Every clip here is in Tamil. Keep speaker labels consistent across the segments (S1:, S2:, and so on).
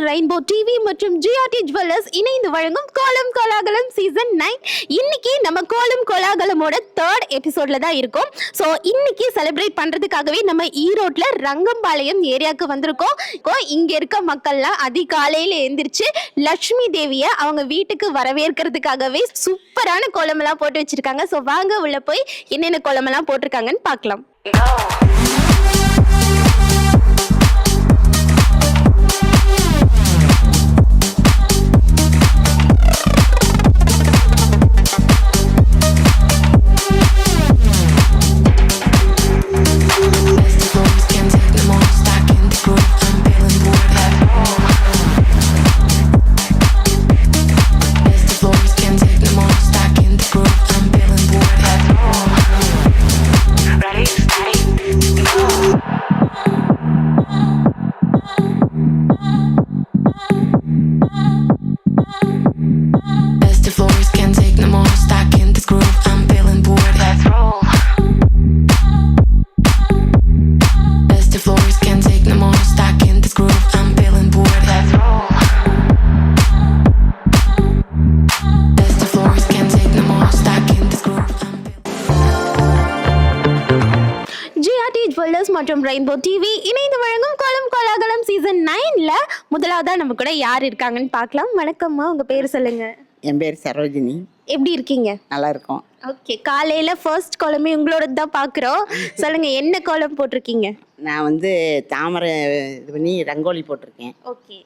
S1: ரெயின்போ டிவி மற்றும் ஜிஆர்டி ஜுவல்லர்ஸ் இணைந்து வழங்கும் கோலம் கோலாகலம் சீசன் 9. இன்னைக்கு நம்ம கோலம் கோலாகலமோட 3rd எபிசோட்ல தான் இருக்கோம். ஸோ இன்னைக்கு செலிப்ரேட் பண்றதுக்காகவே நம்ம ஈரோட்ல ரங்கம்பாளையம் ஏரியாவுக்கு வந்திருக்கோம். இங்க இருக்க மக்கள்லாம் அதிகாலையில எழுந்திரிச்சு லட்சுமி தேவியை அவங்க வீட்டுக்கு வரவேற்கிறதுக்காகவே சூப்பரான கோலமெல்லாம் போட்டு வச்சிருக்காங்க. ஸோ வாங்க உள்ள போய் என்னென்ன கோலமெல்லாம் போட்டிருக்காங்கன்னு பார்க்கலாம். மற்றும் ரெயின்போ டிவி இணைந்து வழங்கும் கோலம் கோலாகலம் சீசன் 9ல முதலாவதா நம்ம கூட யார் இருக்காங்கன்னு பார்க்கலாம். வணக்கம்மா, உங்க பேர் சொல்லுங்க.
S2: என் பேர் சரோஜினி.
S1: எப்படி இருக்கீங்க?
S2: நல்லா இருக்கோம்.
S1: ஓகே, காலையில ஃபர்ஸ்ட் கோலமே உங்களோட தான் பார்க்குறோம். சொல்லுங்க, என்ன கோலம் போட்டிருக்கீங்க?
S2: நான் வந்து தாமரை இது பண்ணி ரங்கோலி போட்டிருக்கேன்.
S1: ஓகே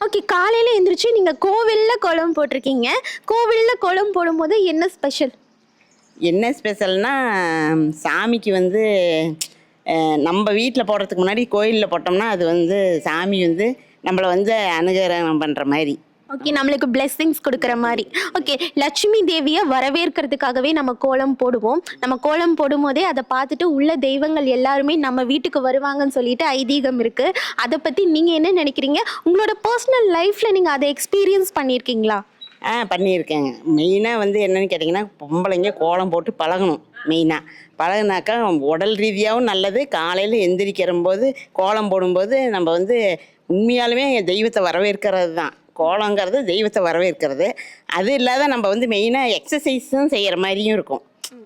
S1: ஓகே, காலையில எந்திரிச்சு நீங்க கோவில்ல கோலம் போட்டிருக்கீங்க. கோவில்ல கோலம் போடும்போது என்ன ஸ்பெஷல்?
S2: என்ன ஸ்பெஷல்னா, சாமிக்கு வந்து நம்ம வீட்டில் போடுறதுக்கு முன்னாடி கோயிலில் போட்டோம்னா அது வந்து சாமி வந்து நம்மளை வந்து அனுகிரகம் பண்ணுற மாதிரி.
S1: ஓகே, நம்மளுக்கு பிளெஸ்ஸிங்ஸ் கொடுக்குற மாதிரி. ஓகே, லட்சுமி தேவியை வரவேற்கிறதுக்காகவே நம்ம கோலம் போடுவோம். நம்ம கோலம் போடும்போதே அதை பார்த்துட்டு உள்ள தெய்வங்கள் எல்லாருமே நம்ம வீட்டுக்கு வருவாங்கன்னு சொல்லிட்டு ஐதீகம் இருக்குது. அதை பற்றி நீங்கள் என்ன நினைக்கிறீங்க? உங்களோட பர்சனல் லைஃப்பில் நீங்கள் அதை எக்ஸ்பீரியன்ஸ் பண்ணியிருக்கீங்களா?
S2: பண்ணியிருக்கேங்க. மெயினாக வந்து என்னென்னு கேட்டிங்கன்னா, பொம்பளைங்க கோலம் போட்டு பழகணும். மெயினாக பழகுனாக்கா உடல் ரீதியாகவும் நல்லது. காலையில் எந்திரிக்கிற போது கோலம் போடும்போது நம்ம வந்து உண்மையாலுமே தெய்வத்தை வரவேற்கிறது தான். கோலங்கிறது தெய்வத்தை வரவேற்கிறது. அது இல்லாத நம்ம வந்து மெயினாக எக்ஸசைஸும் செய்கிற மாதிரியும் இருக்கும்.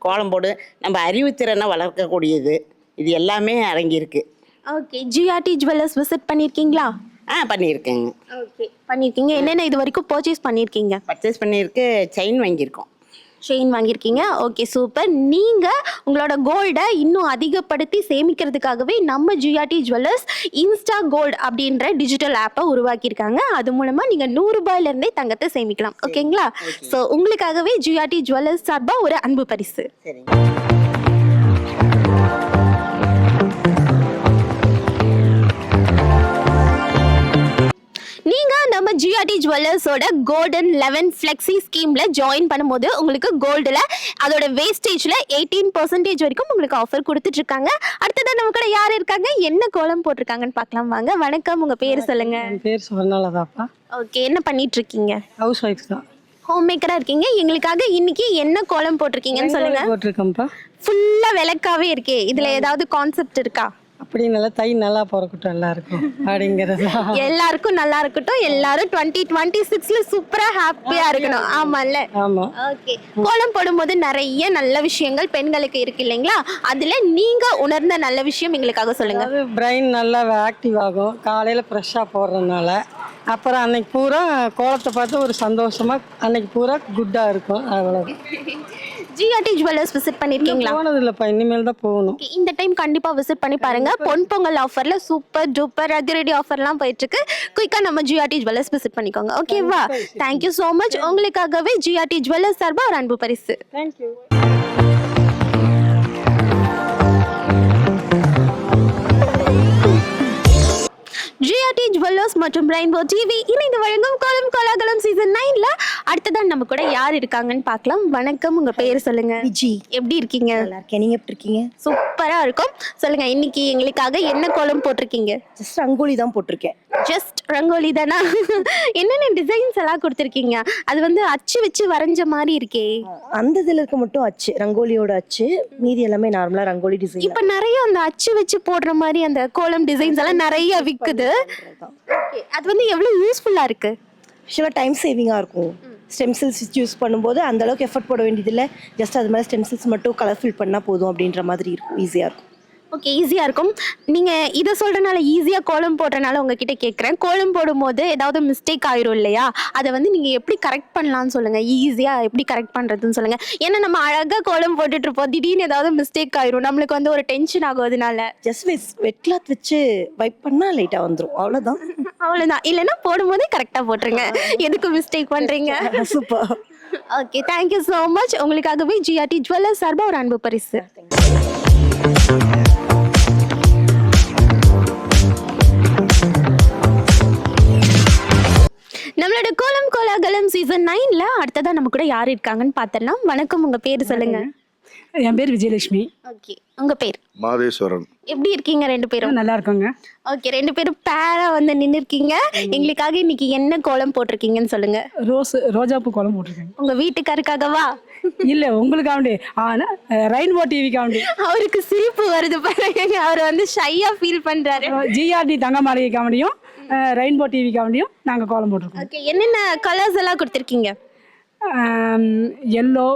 S2: கோலம் போடு நம்ம அறிவுத்திறனை வளர்க்கக்கூடியது. இது எல்லாமே அடங்கியிருக்கு.
S1: ஓகே, ஜிஆர்டி ஜுவல்லர்ஸ் விசிட் பண்ணியிருக்கீங்களா?
S2: பண்ணியிருக்கேங்க.
S1: ஓகே, பண்ணியிருக்கீங்க. என்னென்ன இது வரைக்கும் பர்ச்சேஸ் பண்ணியிருக்கீங்க?
S2: பர்ச்சேஸ் பண்ணியிருக்கு, செயின் வாங்கியிருக்கோம்.
S1: செயின் வாங்கியிருக்கீங்க. Okay, super. நீங்கள் உங்களோட கோல்டை இன்னும் அதிகப்படுத்தி சேமிக்கிறதுக்காகவே நம்ம ஜிஆர்டி ஜுவல்லர்ஸ் இன்ஸ்டா கோல்டு அப்படின்ற டிஜிட்டல் ஆப்பை உருவாக்கியிருக்காங்க. அது மூலமாக நீங்கள் 100 ரூபாயிலேருந்தே தங்கத்தை சேமிக்கலாம். ஓகேங்களா? ஸோ உங்களுக்காகவே ஜிஆர்டி ஜுவல்லர்ஸ் சார்பாக ஒரு அன்பு பரிசு. நீங்கள் நம்ம ஜிஆர்டி ஜுவல்லர்ஸோட கோல்டன் 11 ஃப்ளெக்ஸி ஸ்கீமில் ஜாயின் பண்ணும்போது உங்களுக்கு கோல்டில் அதோட வேஸ்டேஜில் 18% வரைக்கும் உங்களுக்கு ஆஃபர் கொடுத்துட்ருக்காங்க. அடுத்ததான் நம்ம கூட யார் இருக்காங்க, என்ன கோலம் போட்டிருக்காங்கன்னு பார்க்கலாம் வாங்க. வணக்கம், உங்கள் பேர் சொல்லுங்க.
S3: பேர் சொன்னாலதாப்பா.
S1: ஓகே, என்ன பண்ணிட்டு இருக்கீங்க?
S3: ஹவுஸ் ஒய்ஃப் தான்.
S1: ஹோம் மேக்கராக இருக்கீங்க. எங்களுக்காக இன்னைக்கு என்ன கோலம் போட்டிருக்கீங்கன்னு சொல்லுங்க.
S3: போட்டிருக்கேன்ப்பா.
S1: ஃபுல்லாக விளக்காவே இருக்கே, இதில் ஏதாவது கான்செப்ட் இருக்கா?
S3: அப்படி நல்லா தை நல்லா பிறக்கட்டும் எல்லாருக்கும் அப்படிங்கிறது தான்.
S1: எல்லாருக்கும் நல்லா இருக்கட்டும், எல்லாரும் 2026ல சூப்பரா ஹாப்பியா இருக்கணும். ஆமால்ல?
S3: ஆமாம்.
S1: ஓகே. கோலம் போடும்போது நிறைய நல்ல விஷயங்கள் பெண்களுக்கு இருக்கு இல்லைங்களா? அதுல நீங்க உணர்ந்த நல்ல விஷயம் எங்களுக்காக சொல்லுங்க.
S3: அது பிரெயின் நல்லா ஆக்டிவ் ஆகும் காலையில் ஃப்ரெஷ்ஷாக போடுறதுனால. அப்புறம் அன்னைக்கு பூரா கோலத்தை பார்த்து ஒரு சந்தோஷமாக அன்னைக்கு பூரா குட்டாக இருக்கும். அவ்வளோ.
S1: ஜிஆர்டி ஜுவல்லர்ஸ் விசிட் பண்ணிருக்கீங்களா?
S3: போனது இல்லைப்பா, இனிமேல் தான் போகணும்.
S1: Okay, இந்த டைம் கண்டிப்பா விசிட் பண்ணி பாருங்க. பொன் பொங்கல் ஆஃபர்ல சூப்பர் டூப்பர் அதிரடி ஆஃபர்லாம் போயிட்டு இருக்கு. குயிக்கா நம்ம ஜிஆர்டி ஜுவல்லர்ஸ் விசிட் பண்ணிக்கோங்க. ஓகேவா? Thank you so much. உங்களுக்காகவே ஜிஆர்டி ஜுவல்லர்ஸ் சார்பா ஒரு அன்பு பரிசு.
S3: தேங்க்யூ.
S1: ஜிஆர்டி ஜுவல்லர்ஸ் மற்றும் ரெயின்போ டிவி இணைந்து வழங்கும் கோலம் கோலாகலம் சீசன் 9ல அடுத்ததான் நம்ம கூட யார் இருக்காங்கன்னு பார்க்கலாம். வணக்கம், உங்க பேர் சொல்லுங்க.
S4: விஜி.
S1: எப்படி இருக்கீங்க?
S4: நல்லா இருக்கேன். நீங்க எப்படி இருக்கீங்க?
S1: சூப்பரா இருக்கும். சொல்லுங்க, இன்னைக்கு எங்களுக்காக என்ன கோலம் போட்டிருக்கீங்க?
S4: ஜஸ்ட் ரங்கோலி தான் போட்டிருக்கேன்.
S1: ஜஸ்ட் ரங்கோலி தானா? என்னென்ன டிசைன்ஸ் எல்லாம் கொடுத்துருக்கீங்க? அது வந்து அச்சு வச்சு வரைஞ்ச மாதிரி இருக்கே.
S4: அந்த இதுல இருக்க மட்டும் அச்சு, ரங்கோலியோட அச்சு. மீதி எல்லாமே நார்மலா ரங்கோலி டிசைன்.
S1: இப்ப நிறைய அந்த அச்சு வச்சு போடுற மாதிரி அந்த கோலம் டிசைன்ஸ் எல்லாம் நிறைய விக்குது. Okay, அது வந்து எவ்வளவு யூஸ்ஃபுல்லா இருக்கு?
S4: ஆக்சுவலாக டைம் சேவிங்காக இருக்கும். ஸ்டெம்சில்ஸ் யூஸ் பண்ணும்போது அந்த அளவுக்கு எஃபர்ட் போட வேண்டியதில்லை. ஜஸ்ட் அது மாதிரி ஸ்டெம்சில்ஸ் மட்டும் கலர் ஃபில் பண்ணால் போதும் அப்படின்ற மாதிரி இருக்கும். ஈஸியாக இருக்கும்.
S1: ஓகே, ஈஸியாக இருக்கும். நீங்கள் இதை சொல்கிறனால ஈஸியாக கோலம் போடுறனால உங்ககிட்ட கேட்குறேன். கோலம் போடும்போது ஏதாவது மிஸ்டேக் ஆயிரும் இல்லையா? அதை வந்து நீங்கள் எப்படி கரெக்ட் பண்ணலான்னு சொல்லுங்கள். ஈஸியாக எப்படி கரெக்ட் பண்ணுறதுன்னு சொல்லுங்கள். ஏன்னா நம்ம அழகாக கோலம் போட்டுட்ருப்போம், திடீர்னு ஏதாவது மிஸ்டேக் ஆயிரும், நம்மளுக்கு வந்து ஒரு டென்ஷன் ஆகும். அதனால
S4: ஜஸ்ட் வெட் கிளாத் வச்சு வைப் பண்ணால் லைட்டாக வந்துடும். அவ்வளோதான்.
S1: அவ்வளோதான். இல்லைன்னா போடும்போதே கரெக்டாக போட்டுருங்க. எதுக்கு மிஸ்டேக் பண்ணுறீங்க?
S4: Super.
S1: Okay, thank you so much. உங்களுக்காகவே ஜிஆர்டி ஜுவல்லர்ஸ் சார்பாக ஒரு அன்பு பரிசு. நம்மளோட கோலம் கோலாகலம் சீசன் 9ல அடுத்ததா நம்ம கூட யார் இருக்காங்கன்னு பார்த்துடலாம். வணக்கம், உங்க பேர் சொல்லுங்க.
S3: என் பேர் விஜயலட்சுமி.
S1: ஓகே, உங்க பேர்?
S5: மாதேஸ்வரன்.
S1: எப்படி இருக்கீங்க ரெண்டு பேரும்?
S3: நல்லா இருக்கோங்க.
S1: ஓகே, ரெண்டு பேரும் பேரா வந்து நின்று இருக்கீங்க. எங்களுக்காக இன்னைக்கு என்ன கோலம் போட்டிருக்கீங்கன்னு சொல்லுங்க.
S3: ரோஜாப்பூ கோலம் போட்டிருக்கேங்க.
S1: உங்க வீட்டுக்காருக்காகவா?
S3: இல்லை, உங்களுக்காண்டி. ஆனால் ரெயின்போ டிவிக்காண்டி.
S1: அவருக்கு சிரிப்பு வருது பாருங்க. அவர் வந்து ஷையா ஃபீல் பண்றாரு.
S3: ஜிஆர்டி தங்க மாளிகைக்காண்டியும் ரெயின்போ டிவிக்காண்டியும் நாங்கள் கோலம் போட்டிருக்கோம்.
S1: ஓகே, என்னென்ன கலர்ஸ் எல்லாம் கொடுத்துருக்கீங்க?
S3: எல்லோ,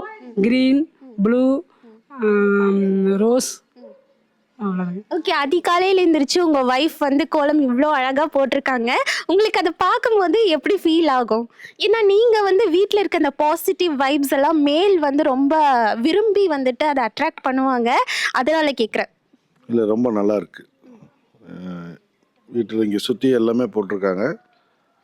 S3: கிரீன், ப்ளூ, ரோஸ், அவ்வளோதாங்க.
S1: ஓகே, அதிகாலையில் எழுந்திரிச்சு உங்க வைஃப் வந்து கோலம் இவ்வளோ அழகா போட்டிருக்காங்க. உங்களுக்கு அதை பார்க்கும்போது எப்படி ஃபீல் ஆகும்? ஏன்னா நீங்க வந்து வீட்டில் இருக்க அந்த பாசிட்டிவ் வைப்ஸ் எல்லாம் மேல் வந்து ரொம்ப விரும்பி வந்துட்டு அதை அட்ராக்ட் பண்ணுவாங்க. அதனால கேட்குறேன்.
S5: இல்லை, ரொம்ப நல்லா இருக்கு. வீட்டில் இங்கே சுற்றி எல்லாமே போட்டிருக்காங்க.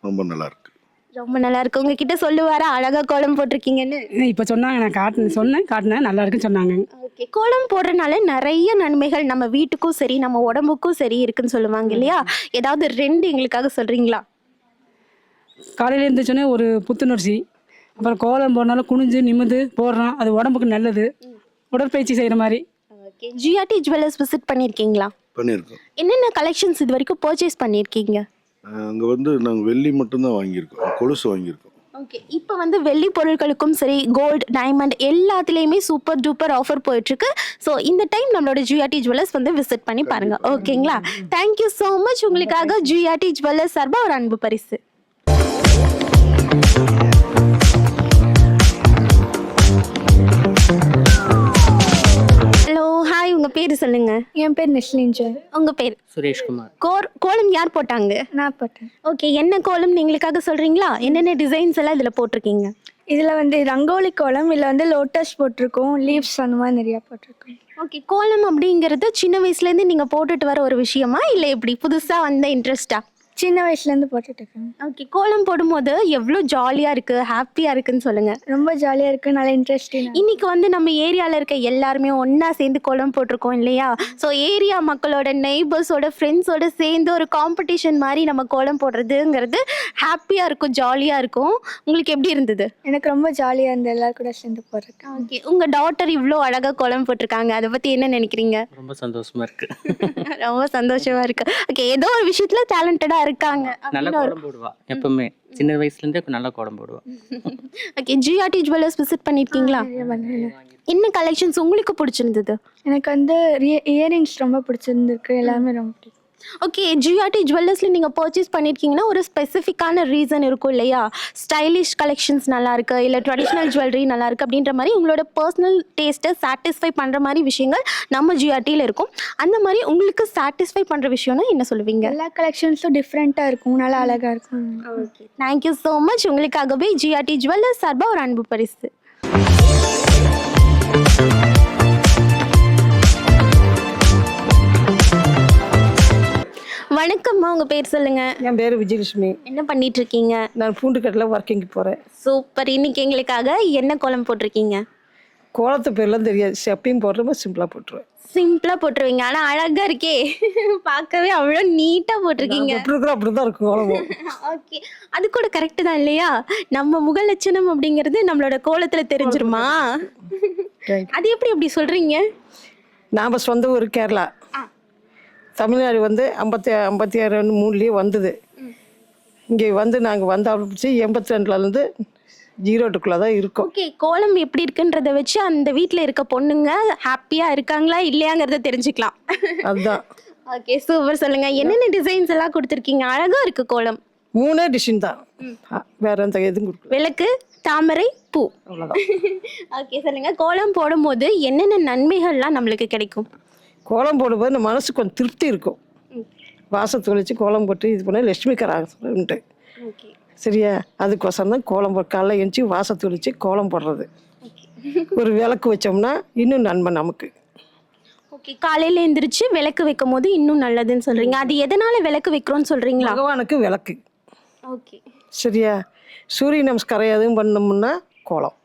S5: ரொம்ப நல்லா இருக்கு.
S1: ரொம்ப நல்லா இருக்கு. உங்ககிட்ட சொல்லுவாரா அழகா கோலம் போட்டிருக்கீங்கன்னு?
S3: இப்போ சொன்னாங்க, நான் காட்டினேன் நல்லா இருக்குன்னு சொன்னாங்க.
S1: ஓகே, கோலம் போடுறதுனால நிறைய நன்மைகள் நம்ம வீட்டுக்கும் சரி நம்ம உடம்புக்கும் சரி இருக்குன்னு சொல்லுவாங்க இல்லையா? ஏதாவது ரெண்டு எங்களுக்காக சொல்றீங்களா?
S3: காலையில் எழுந்திரிச்சோன்னே ஒரு புத்துணர்ச்சி. அப்புறம் கோலம் போடுறனால குனிஞ்சு நிமிந்து போடுறோம், அது உடம்புக்கு நல்லது. உடற்பயிற்சி செய்கிற மாதிரி.
S1: ஓகே, ஜிஆர்டி ஜுவல்லர்ஸ் விசிட் பண்ணியிருக்கீங்களா?
S5: பண்ணியிருக்கோம்.
S1: என்னென்ன கலெக்ஷன்ஸ் இது வரைக்கும் பர்ச்சேஸ் பண்ணியிருக்கீங்க?
S5: அங்கே வந்து நாங்கள் வெள்ளி மட்டும்தான் வாங்கியிருக்கோம், கொலுசு வாங்கியிருக்கோம்.
S1: ஓகே, இப்போ வந்து வெள்ளி பொருட்களுக்கும் சரி கோல்டு டைமண்ட் எல்லாத்துலேயுமே சூப்பர் டூப்பர் ஆஃபர் போயிட்டுருக்கு. ஸோ இந்த டைம் நம்மளோட ஜிஆர்டி ஜுவல்லர்ஸ் வந்து விசிட் பண்ணி பாருங்க. ஓகேங்களா? Thank you so much. உங்களுக்காக ஜிஆர்டி ஜுவல்லர்ஸ் சார்பாக ஒரு அன்பு பரிசு. ஹலோ, ஹாய், உங்க பேர் சொல்லுங்க.
S6: என் பேர் நெஸ்லின்ஜர்.
S1: உங்க பேர்?
S7: சுரேஷ்குமார்.
S1: கோலம் யார் போட்டாங்க?
S6: நான் போட்டேன்.
S1: ஓகே, என்ன கோலம் எங்களுக்காக சொல்றீங்களா? என்னென்ன டிசைன்ஸ் எல்லாம் இதுல போட்டிருக்கீங்க?
S6: இதில் வந்து ரங்கோலி கோலம், இதில் வந்து லோட்டஸ் போட்டிருக்கோம், லீவ்ஸ் அந்த மாதிரி நிறையா போட்டிருக்கோம்.
S1: ஓகே, கோலம் அப்படிங்கிறது சின்ன வயசுலேருந்து நீங்கள் போட்டுட்டு வர ஒரு விஷயமா இல்லை எப்படி புதுசாக வந்த இன்ட்ரெஸ்டா?
S6: சின்ன வயசுலேருந்து போட்டுட்ருக்கேன்.
S1: ஓகே, கோலம் போடும்போது எவ்வளோ ஜாலியாக இருக்குது, ஹாப்பியாக இருக்குன்னு சொல்லுங்கள்.
S6: ரொம்ப ஜாலியாக இருக்குது, நல்லா இன்ட்ரெஸ்டிங்.
S1: இன்னைக்கு வந்து நம்ம ஏரியாவில் இருக்க எல்லாருமே ஒன்றா சேர்ந்து கோலம் போட்டிருக்கோம் இல்லையா? ஸோ ஏரியா மக்களோட நெய்பர்ஸோட ஃப்ரெண்ட்ஸோட சேர்ந்து ஒரு காம்படிஷன் மாதிரி நம்ம கோலம் போடுறதுங்கிறது ஹாப்பியாக இருக்கும், ஜாலியாக இருக்கும். உங்களுக்கு எப்படி இருந்தது?
S6: எனக்கு ரொம்ப ஜாலியாக இருந்தது எல்லாரும் கூட சேர்ந்து போடுறேன்.
S1: ஓகே, உங்கள் டாட்டர் இவ்வளோ அழகாக கோலம் போட்டிருக்காங்க, அதை பற்றி என்ன நினைக்கிறீங்க?
S7: ரொம்ப சந்தோஷமா இருக்கு.
S1: ரொம்ப சந்தோஷமாக இருக்குது. ஓகே, ஏதோ ஒரு விஷயத்தில் டேலண்டடாக இருக்காங்க
S7: நல்ல கோலம் போடுவா எப்பவுமே சின்ன வயசுலேருந்தே நல்ல கோலம் போடுவா.
S1: ஓகே, ஜிஆர்டி ஜுவல்லர்ஸ் விசிட் பண்ணியிருக்கீங்களா? என்ன கலெக்ஷன்ஸ் உங்களுக்கு பிடிச்சிருந்தது?
S6: எனக்கு வந்து இயரிங்ஸ் ரொம்ப பிடிச்சிருந்துருக்கு, எல்லாமே ரொம்ப பிடிக்கும்.
S1: ஓகே, ஜிஆர்டி ஜுவல்லர்ஸில் நீங்கள் பர்ச்சேஸ் பண்ணியிருக்கீங்கன்னா ஒரு ஸ்பெசிஃபிக்கான ரீசன் இருக்கும் இல்லையா? ஸ்டைலிஷ் கலெக்ஷன்ஸ் நல்லாயிருக்கு, இல்லை ட்ரெடிஷ்னல் ஜுவல்லரி நல்லாயிருக்கு அப்படின்ற மாதிரி உங்களோட பர்சனல் டேஸ்ட்டை சாட்டிஸ்ஃபை பண்ணுற மாதிரி விஷயங்கள் நம்ம ஜிஆர்டியில் இருக்கும். அந்த மாதிரி உங்களுக்கு சாட்டிஸ்ஃபை பண்ணுற விஷயம்னா என்ன சொல்லுவீங்க?
S6: எல்லா கலெக்ஷன்ஸும் டிஃப்ரெண்ட்டாக இருக்கும், நல்லா அழகாக இருக்கும்.
S1: Okay, thank you so much. உங்களுக்காகவே ஜிஆர்டி ஜுவல்லர்ஸ் சார்பாக ஒரு அன்பு பரிசு. வணக்கம்மா, உங்கள் பேர் சொல்லுங்கள்.
S3: என் பேர் விஜயலட்சுமி.
S1: என்ன பண்ணிட்டு இருக்கீங்க?
S3: நான் பூண்டுக்கட்டில் ஒர்க்கிங்க்கு போகிறேன்.
S1: சூப்பர். இன்னைக்கு எங்களுக்காக என்ன கோலம் போட்டிருக்கீங்க?
S3: கோலத்து பேர்லாம் தெரியாது, எப்பயும் போடுறப்ப சிம்பிளாக போட்டுருவேன்.
S1: சிம்பிளாக போட்டுருவீங்க, ஆனால் அழகாக இருக்கே, பார்க்கவே அவ்வளோ நீட்டாக போட்டிருக்கீங்க.
S3: போட்டுருக்குறோம், அப்படி தான் இருக்கும் கோலம்.
S1: ஓகே, அது கூட கரெக்டு தான் இல்லையா? நம்ம முக லட்சணம் அப்படிங்கிறது நம்மளோட கோலத்தில் தெரிஞ்சிருமா? அது எப்படி சொல்கிறீங்க?
S3: நாம் சொந்த ஊர் கேரளா, தமிழ்நாடு வந்து 56 வந்தது. இங்கே வந்து நாங்கள் வந்து ஆரம்பிச்சு 82லேருந்து 02க்குள்ளே தான் இருக்கோம்.
S1: ஓகே, கோலம் எப்படி இருக்குன்றத வச்சு அந்த வீட்டில் இருக்க பொண்ணுங்க ஹாப்பியாக இருக்காங்களா இல்லையாங்கிறத தெரிஞ்சுக்கலாம்.
S3: அதுதான்.
S1: Okay, super. சொல்லுங்கள், என்னென்ன டிசைன்ஸ் எல்லாம் கொடுத்துருக்கீங்க? அழகாக இருக்குது கோலம்.
S3: 3 டிசைன் தான், வேற எந்த எதுவும் கொடுக்கல.
S1: விளக்கு, தாமரை, பூ,
S3: அவ்வளோதான்.
S1: ஓகே, சொல்லுங்கள், கோலம் போடும்போது என்னென்ன நன்மைகள்லாம் நம்மளுக்கு கிடைக்கும்?
S3: கோலம் போடும்போது நம்ம மனசுக்கு கொஞ்சம் திருப்தி இருக்கும். வாசத்தை ஒழிச்சு கோலம் போட்டு இது பண்ண லட்சுமி கராகன்ட்டு. சரியா? அதுக்கோசரம் தான் கோலம் காலைல எழுந்துச்சி வாசத்தை ஒழிச்சு கோலம் போடுறது. ஒரு விளக்கு வச்சோம்னா இன்னும் நன்மை நமக்கு.
S1: ஓகே, காலையில் எழுந்திரிச்சு விளக்கு வைக்கும் போது இன்னும் நல்லதுன்னு சொல்கிறீங்க. அது எதனால் விளக்கு வைக்கிறோன்னு சொல்கிறீங்களா?
S3: பகவானுக்கு விளக்கு.
S1: ஓகே,
S3: சரியா? சூரிய நமஸ்காரம் எதுவும் பண்ணோம்னா கோலம்.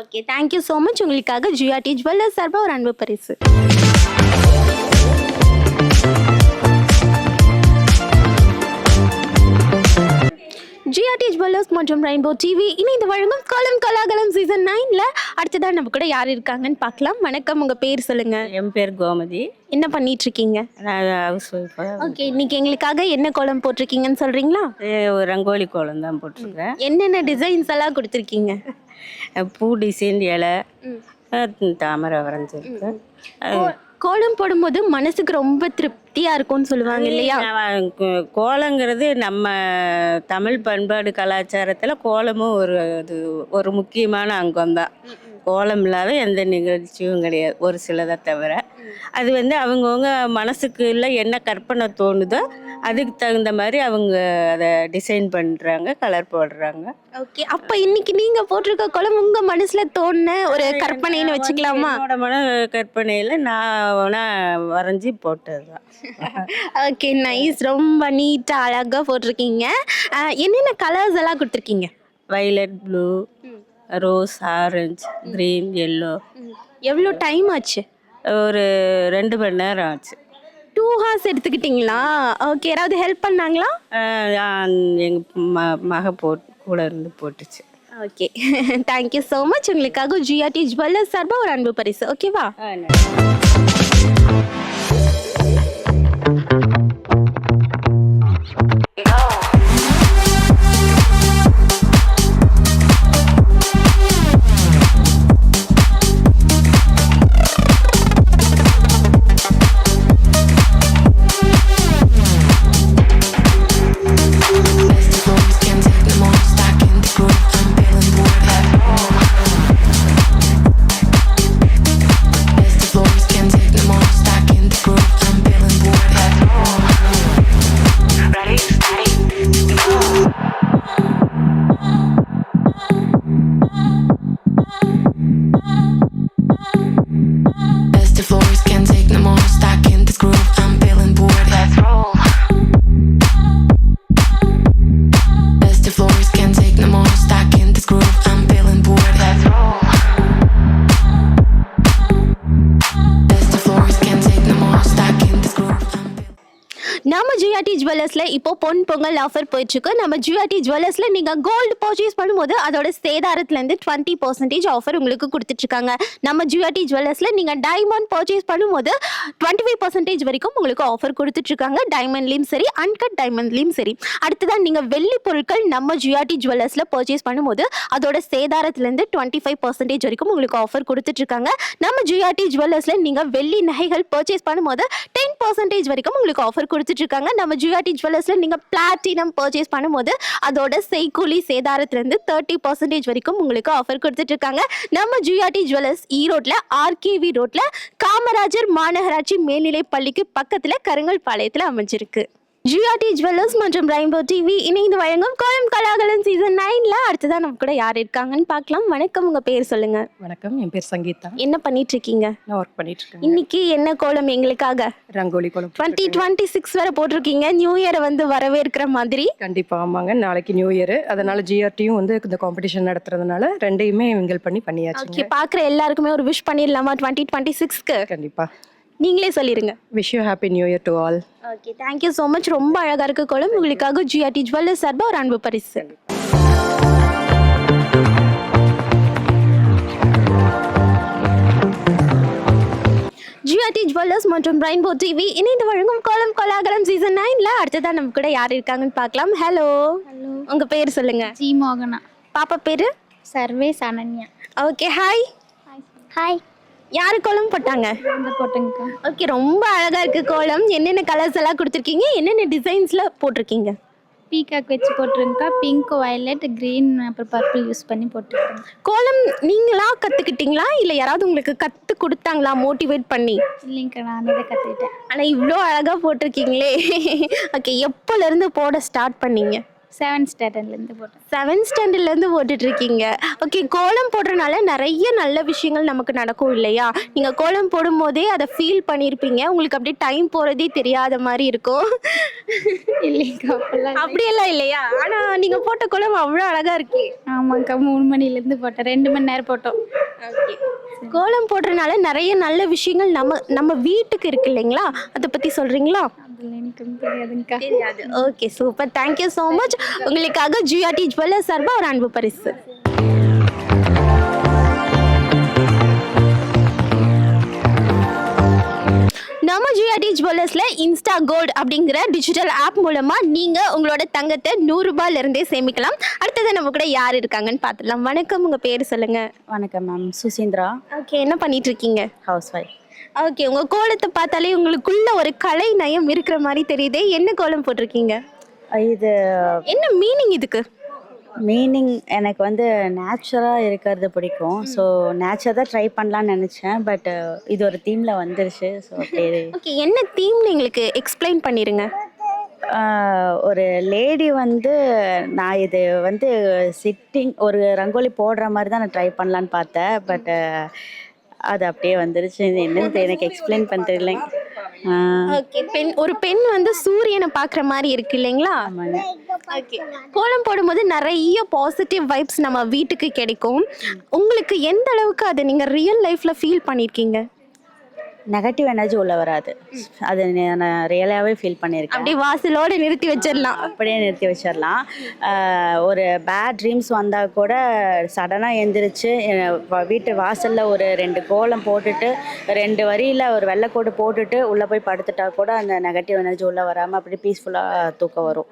S1: Okay, thank you so much. உங்களுக்காக ஜிஆர்டி ஜுவல்லர்ஸ் சார்பாக ஒரு அன்பு பரிசு. ஜிஆர்டி ஜுவல்லர்ஸ் மற்றும் ரெயின்போ டிவி இணைந்து வழங்கும் கோலம் கோலாகலம் சீசன் 9ல் அடுத்ததான் நம்ம கூட யார் இருக்காங்கன்னு பார்க்கலாம். வணக்கம், உங்கள் பேர் சொல்லுங்கள்.
S2: என் பேர் கோமதி.
S1: என்ன பண்ணிட்டு இருக்கீங்க?
S2: நான் ஹவுஸ் ஒய்ஃபாக.
S1: ஓகே, இன்னைக்கு எங்களுக்காக என்ன கோலம் போட்டிருக்கீங்கன்னு சொல்கிறீங்களா?
S2: ஒரு ரங்கோலி கோலம் தான் போட்டிருக்கேன்.
S1: என்னென்ன டிசைன்ஸ் எல்லாம் கொடுத்துருக்கீங்க?
S2: பூ டிசைன், இலை, தாமரை வரைஞ்சிருக்கேன்.
S1: கோலம் போடும்போது மனசுக்கு ரொம்ப திருப்தியாக இருக்கும்னு சொல்லுவாங்க இல்லையா?
S2: கோலங்கிறது நம்ம தமிழ் பண்பாடு கலாச்சாரத்தில் கோலமும் ஒரு முக்கியமான அங்கம்தான். கோலம் இல்லாத எந்த நிகழ்ச்சியும் கிடையாது, ஒரு சிலதை தவிர. அது வந்து அவங்கவுங்க மனசுக்குள்ள என்ன கற்பனை தோணுதோ அதுக்கு தகுந்த மாதிரி அவங்க அதை டிசைன் பண்ணுறாங்க, கலர் போடுறாங்க.
S1: ஓகே, அப்போ இன்னைக்கு நீங்கள் போட்டிருக்க கோலம் உங்கள் மனசில் தோணுன ஒரு கற்பனைன்னு வச்சுக்கலாமா?
S2: என்னோட மன கற்பனையில் நான் வரைஞ்சி போட்டது தான்.
S1: Okay, nice. ரொம்ப நீட்டாக அழகாக போட்டிருக்கீங்க. என்னென்ன கலர்ஸ் எல்லாம் கொடுத்துருக்கீங்க?
S2: Violet, blue, rose, orange, green, yellow.
S1: எவ்வளோ டைம் ஆச்சு?
S2: ஒரு 2 மணி நேரம் ஆச்சு.
S1: 2 hours எடுத்துக்கிட்டிங்களா? ஓகே, யாராவது ஹெல்ப் பண்ணாங்களா?
S2: எங்கள் மக கூட இருந்து போட்டுச்சு.
S1: Okay, thank you so much. உங்களுக்காக ஜிஆர்டி ஜுவல்லர்ஸ் சார்பாக ஒரு அன்பு பரிசு. ஓகேவா?
S8: Floors can't take no more. Stack
S1: GRT ஜுவல்லர்ஸ்ல இப்போ பொன் பொங்கல் ஆஃபர் போயிட்டு இருக்கு. நம்ம ஜிஆர்டி ஜுவல்லர்ஸ்ல நீங்க கோல்டு பர்ச்சேஸ் பண்ணும்போது அதோட சேதாரத்துல இருந்து 20% ஆஃபர் உங்களுக்கு கொடுத்துட்டு இருக்காங்க. நம்ம ஜிஆர்டி ஜுவல்லர்ஸ்ல நீங்க டைமண்ட் பர்ச்சேஸ் பண்ணும்போது 25% வரைக்கும் உங்களுக்கு ஆஃபர் கொடுத்துட்டு இருக்காங்க. டைமண்ட்லயும் சரி, அன்கட் டைமண்ட்லயும் சரி. அடுத்ததான் நீங்க வெள்ளி பொருட்கள் நம்ம ஜிஆர்டி ஜுவல்லர்ஸ்ல பர்ச்சேஸ் பண்ணும்போது அதோட சேதாரத்துல இருந்து 25% வரைக்கும் உங்களுக்கு ஆஃபர் கொடுத்துட்டு இருக்காங்க. நம்ம ஜிஆர்டி ஜுவல்லர்ஸ்ல நீங்க வெள்ளி நகைகள் பர்ச்சேஸ் பண்ணும்போது 10% வரைக்கும் உங்களுக்கு ஆஃபர் கொடுத்துட்டு இருக்காங்க. நம்ம ஜிஆர்டி ஜுவல்லர்ஸ்ல நீங்க பிளாட்டினம் பர்ச்சேஸ் பண்ணும்போது அதோட செய்கூலி சேதாரத்துல இருந்து 30% வரைக்கும் உங்களுக்கு ஆஃபர் கொடுத்துட்டு இருக்காங்க. நம்ம ஜிஆர்டி ஜுவல்லர்ஸ் ஈரோட்ல ஆர்கேவி ரோட்ல காமராஜர் மாநகராட்சி மேல்நிலை பள்ளிக்கு பக்கத்துல கருங்கல் பாளையத்துல அமைஞ்சிருக்கு. ஜிஆர்டி ஜுவல்லர்ஸ் மற்றும் ரெயின்போ டிவி இணைந்து வழங்கும் கோலம் கலாகலன் சீசன் 9ல அடுத்ததான் நம்ம கூட யார் இருக்காங்கன்னு பார்க்கலாம். வணக்கம், உங்க பேர் சொல்லுங்க.
S8: வணக்கம், என் பேர் சங்கீதா.
S1: என்ன பண்ணிட்டு இருக்கீங்க?
S8: நான் ஒர்க் பண்ணிட்டு இருக்கேன்.
S1: இன்னைக்கு என்ன கோலம் எங்களுக்காக?
S8: ரங்கோலி கோலம்
S1: 2026 வரை போட்டிருக்கீங்க. நியூ இயரை வந்து வரவேற்கிற மாதிரி.
S8: கண்டிப்பா, ஆமாங்க. நாளைக்கு நியூ இயர், அதனால ஜிஆர்டியும் வந்து இந்த காம்படிஷன் நடத்துறதுனால ரெண்டையுமே மிங்கிள் பண்ணி பண்ணியாச்சு.
S1: ஓகே, பாக்குற எல்லாருக்குமே ஒரு விஷ் பண்ணிடலாமா 2026க்கு?
S8: கண்டிப்பா.
S1: நீங்களே சொல்லிருங்க.
S8: Wish you happy new year to all.
S1: Okay, thank you so much. ரொம்ப அழகா இருக்கு கோலம். உங்களுக்காக ஜிஆர்டி ஜுவல்லர்ஸ் சார்பா ஒரு அன்பு பரிசு. ஜிஆர்டி ஜுவல்லர்ஸ் மற்றும் ரெயின்போ டிவி இணைந்து வழங்கும் கோலம் கோலாகலம் சீசன் 9ல அடுத்ததான் நம்ம கூட யார் இருக்காங்கன்னு பார்க்கலாம். ஹலோ, உங்க பேர் சொல்லுங்க.
S9: ஜி மோகனா.
S1: பாப்பா பேரு?
S9: Services Ananya.
S1: Okay, hi.
S9: Hi.
S1: யாரு கோலம் போட்டாங்க?
S9: இந்த போட்டுங்கக்கா.
S1: ஓகே, ரொம்ப அழகா இருக்கு கோலம். என்னென்ன கலர்ஸ் எல்லாம் கொடுத்துருக்கீங்க, என்னென்ன டிசைன்ஸ்ல போட்டிருக்கீங்க?
S9: பீகாக் வச்சு போட்டிருங்கக்கா. பிங்க், வயலட், க்ரீன் அப்புறம் பர்பிள் யூஸ் பண்ணி போட்டிருக்கேன்.
S1: கோலம் நீங்களா கத்துக்கிட்டீங்களா இல்ல யாராவது உங்களுக்கு கத்து கொடுத்தாங்களா மோட்டிவேட் பண்ணி?
S9: இல்லைங்கக்கா, நானே தான் கற்றுக்கிட்டேன்.
S1: ஆனா இவ்வளோ அழகா போட்டிருக்கீங்களே. ஓகே, எப்போல இருந்து போட ஸ்டார்ட் பண்ணீங்க?
S9: 7th ஸ்டாண்டர்ட்லேருந்து போட்டேன்.
S1: 7th ஸ்டாண்டர்ட்லேருந்து போட்டுட்டு இருக்கீங்க. ஓகே, கோலம் போடுறதுனால நிறைய நல்ல விஷயங்கள் நமக்கு நடக்கும் இல்லையா? நீங்கள் கோலம் போடும்போதே அதை ஃபீல் பண்ணியிருப்பீங்க. உங்களுக்கு அப்படியே டைம் போகிறதே தெரியாத மாதிரி இருக்கும்.
S9: இல்லைங்கக்கா,
S1: அப்படியெல்லாம் இல்லையா? ஆனால் நீங்கள் போட்ட கோலம் அவ்வளோ அழகாக இருக்கு.
S9: ஆமாங்க்கா, 3 மணிலேருந்து போட்டேன். 2 மணி நேரம் போட்டோம்.
S1: ஓகே, கோலம் போடுறதுனால நிறைய நல்ல விஷயங்கள் நம்ம வீட்டுக்கு இருக்கு இல்லைங்களா? அதை பற்றி சொல்கிறீங்களா?
S9: அதில் எனக்கு தெரியாதுங்கக்கா.
S1: தெரியாது. Okay, super, thank you so much. உங்களுக்காக ஜிஆர்டி ஜுவல்லர்ஸ் சார்பா ஒரு அன்பு பரிசு. நம்ம ஜிஆர்டி ஜுவல்லர்ஸ்ல இன்ஸ்டா கோல்ட் அப்படிங்கிற டிஜிட்டல் ஆப் மூலமா நீங்க உங்களோட தங்கத்தை 100 ரூபாயில இருந்தே சேமிக்கலாம். அடுத்தது நம்ம கூட யார் இருக்காங்கன்னு பார்த்துடலாம். வணக்கம், உங்க பேர் சொல்லுங்க.
S10: வணக்கம் மேம், சுசீந்திரா.
S1: ஓகே, என்ன பண்ணிட்டு இருக்கீங்க?
S10: House wife.
S1: ஓகே, உங்க கோலத்தை பார்த்தாலே உங்களுக்குள்ள ஒரு கலை நயம் இருக்கிற மாதிரி தெரியுதே. என்ன கோலம் போட்டிருக்கீங்க?
S10: இது
S1: என்ன மீனிங் இதுக்கு?
S10: மீனிங் எனக்கு வந்து நேச்சுரலாக இருக்கிறது பிடிக்கும். ஸோ நேச்சர் தான் ட்ரை பண்ணலான்னு நினச்சேன். பட் இது ஒரு தீமில் வந்துருச்சு. ஸோ
S1: ஓகே, என்ன தீம்னு எங்களுக்கு எக்ஸ்பிளைன் பண்ணிடுங்க.
S10: ஒரு லேடி வந்து நான் இது வந்து சிட்டிங் ஒரு ரங்கோலி போடுற மாதிரி தான் நான் ட்ரை பண்ணலான்னு பார்த்தேன். பட் அது அப்படியே வந்துருச்சு. என்னன்னு எனக்கு எக்ஸ்பிளைன் பண்ண தெரியல.
S1: ஓகே, ஒரு பெண் வந்து சூரியனை பார்க்குற மாதிரி இருக்கு இல்லைங்களா? ஓகே, கோலம் போடும்போது நிறைய பாசிட்டிவ் வைப்ஸ் நம்ம வீட்டுக்கு கிடைக்கும். உங்களுக்கு எந்த அளவுக்கு அதை நீங்கள் ரியல் லைஃப்பில் ஃபீல் பண்ணியிருக்கீங்க?
S10: நெகட்டிவ் எனர்ஜி உள்ள வராது. அது நான் ரியலாகவே ஃபீல் பண்ணியிருக்கேன்.
S1: அப்படியே வாசலோடு நிறுத்தி வச்சிடலாம்.
S10: அப்படியே நிறுத்தி வச்சிடலாம். ஒரு பேட் ட்ரீம்ஸ் வந்தால் கூட சடனாக எழுந்திரிச்சு வீட்டு வாசலில் ஒரு 2 கோலம் போட்டுட்டு 2 வரியில் ஒரு வெள்ளைக்கோடு போட்டுட்டு உள்ளே போய் படுத்துட்டா கூட அந்த நெகட்டிவ் எனர்ஜி உள்ளே வராமல் அப்படி பீஸ்ஃபுல்லாக தூக்கம் வரும்.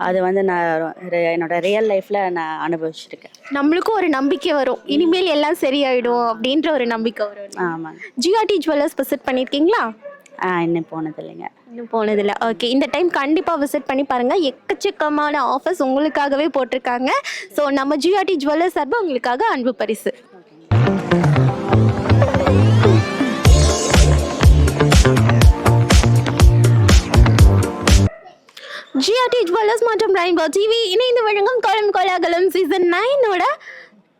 S10: அது வந்து நான் என்னோட ரியல் லைஃப்பில் நான் அனுபவிச்சிருக்கேன்.
S1: நம்மளுக்கும் ஒரு நம்பிக்கை வரும், இனிமேல் எல்லாம் சரியாயிடும் அப்படின்ற ஒரு நம்பிக்கை வரும்.
S10: ஆமாங்க.
S1: ஜிஆர்டி ஜுவல்லர்ஸ் விசிட் பண்ணியிருக்கீங்களா?
S10: இன்னும் போனது இல்லைங்க.
S1: இன்னும் போனதில்லை. ஓகே, இந்த டைம் கண்டிப்பாக விசிட் பண்ணி பாருங்கள். எக்கச்சக்கமான ஆஃபர்ஸ் உங்களுக்காகவே போட்டிருக்காங்க. ஸோ நம்ம ஜிஆர்டி ஜுவல்லர்ஸ் சார்பாக உங்களுக்காக அன்பு பரிசு. ஜிஆர்டி ஜுவல்லர்ஸ் மற்றும் ரெயின்போ டிவி இணைந்து வழங்கும் கோலம் கோலாகலம் சீசன் 9ஓட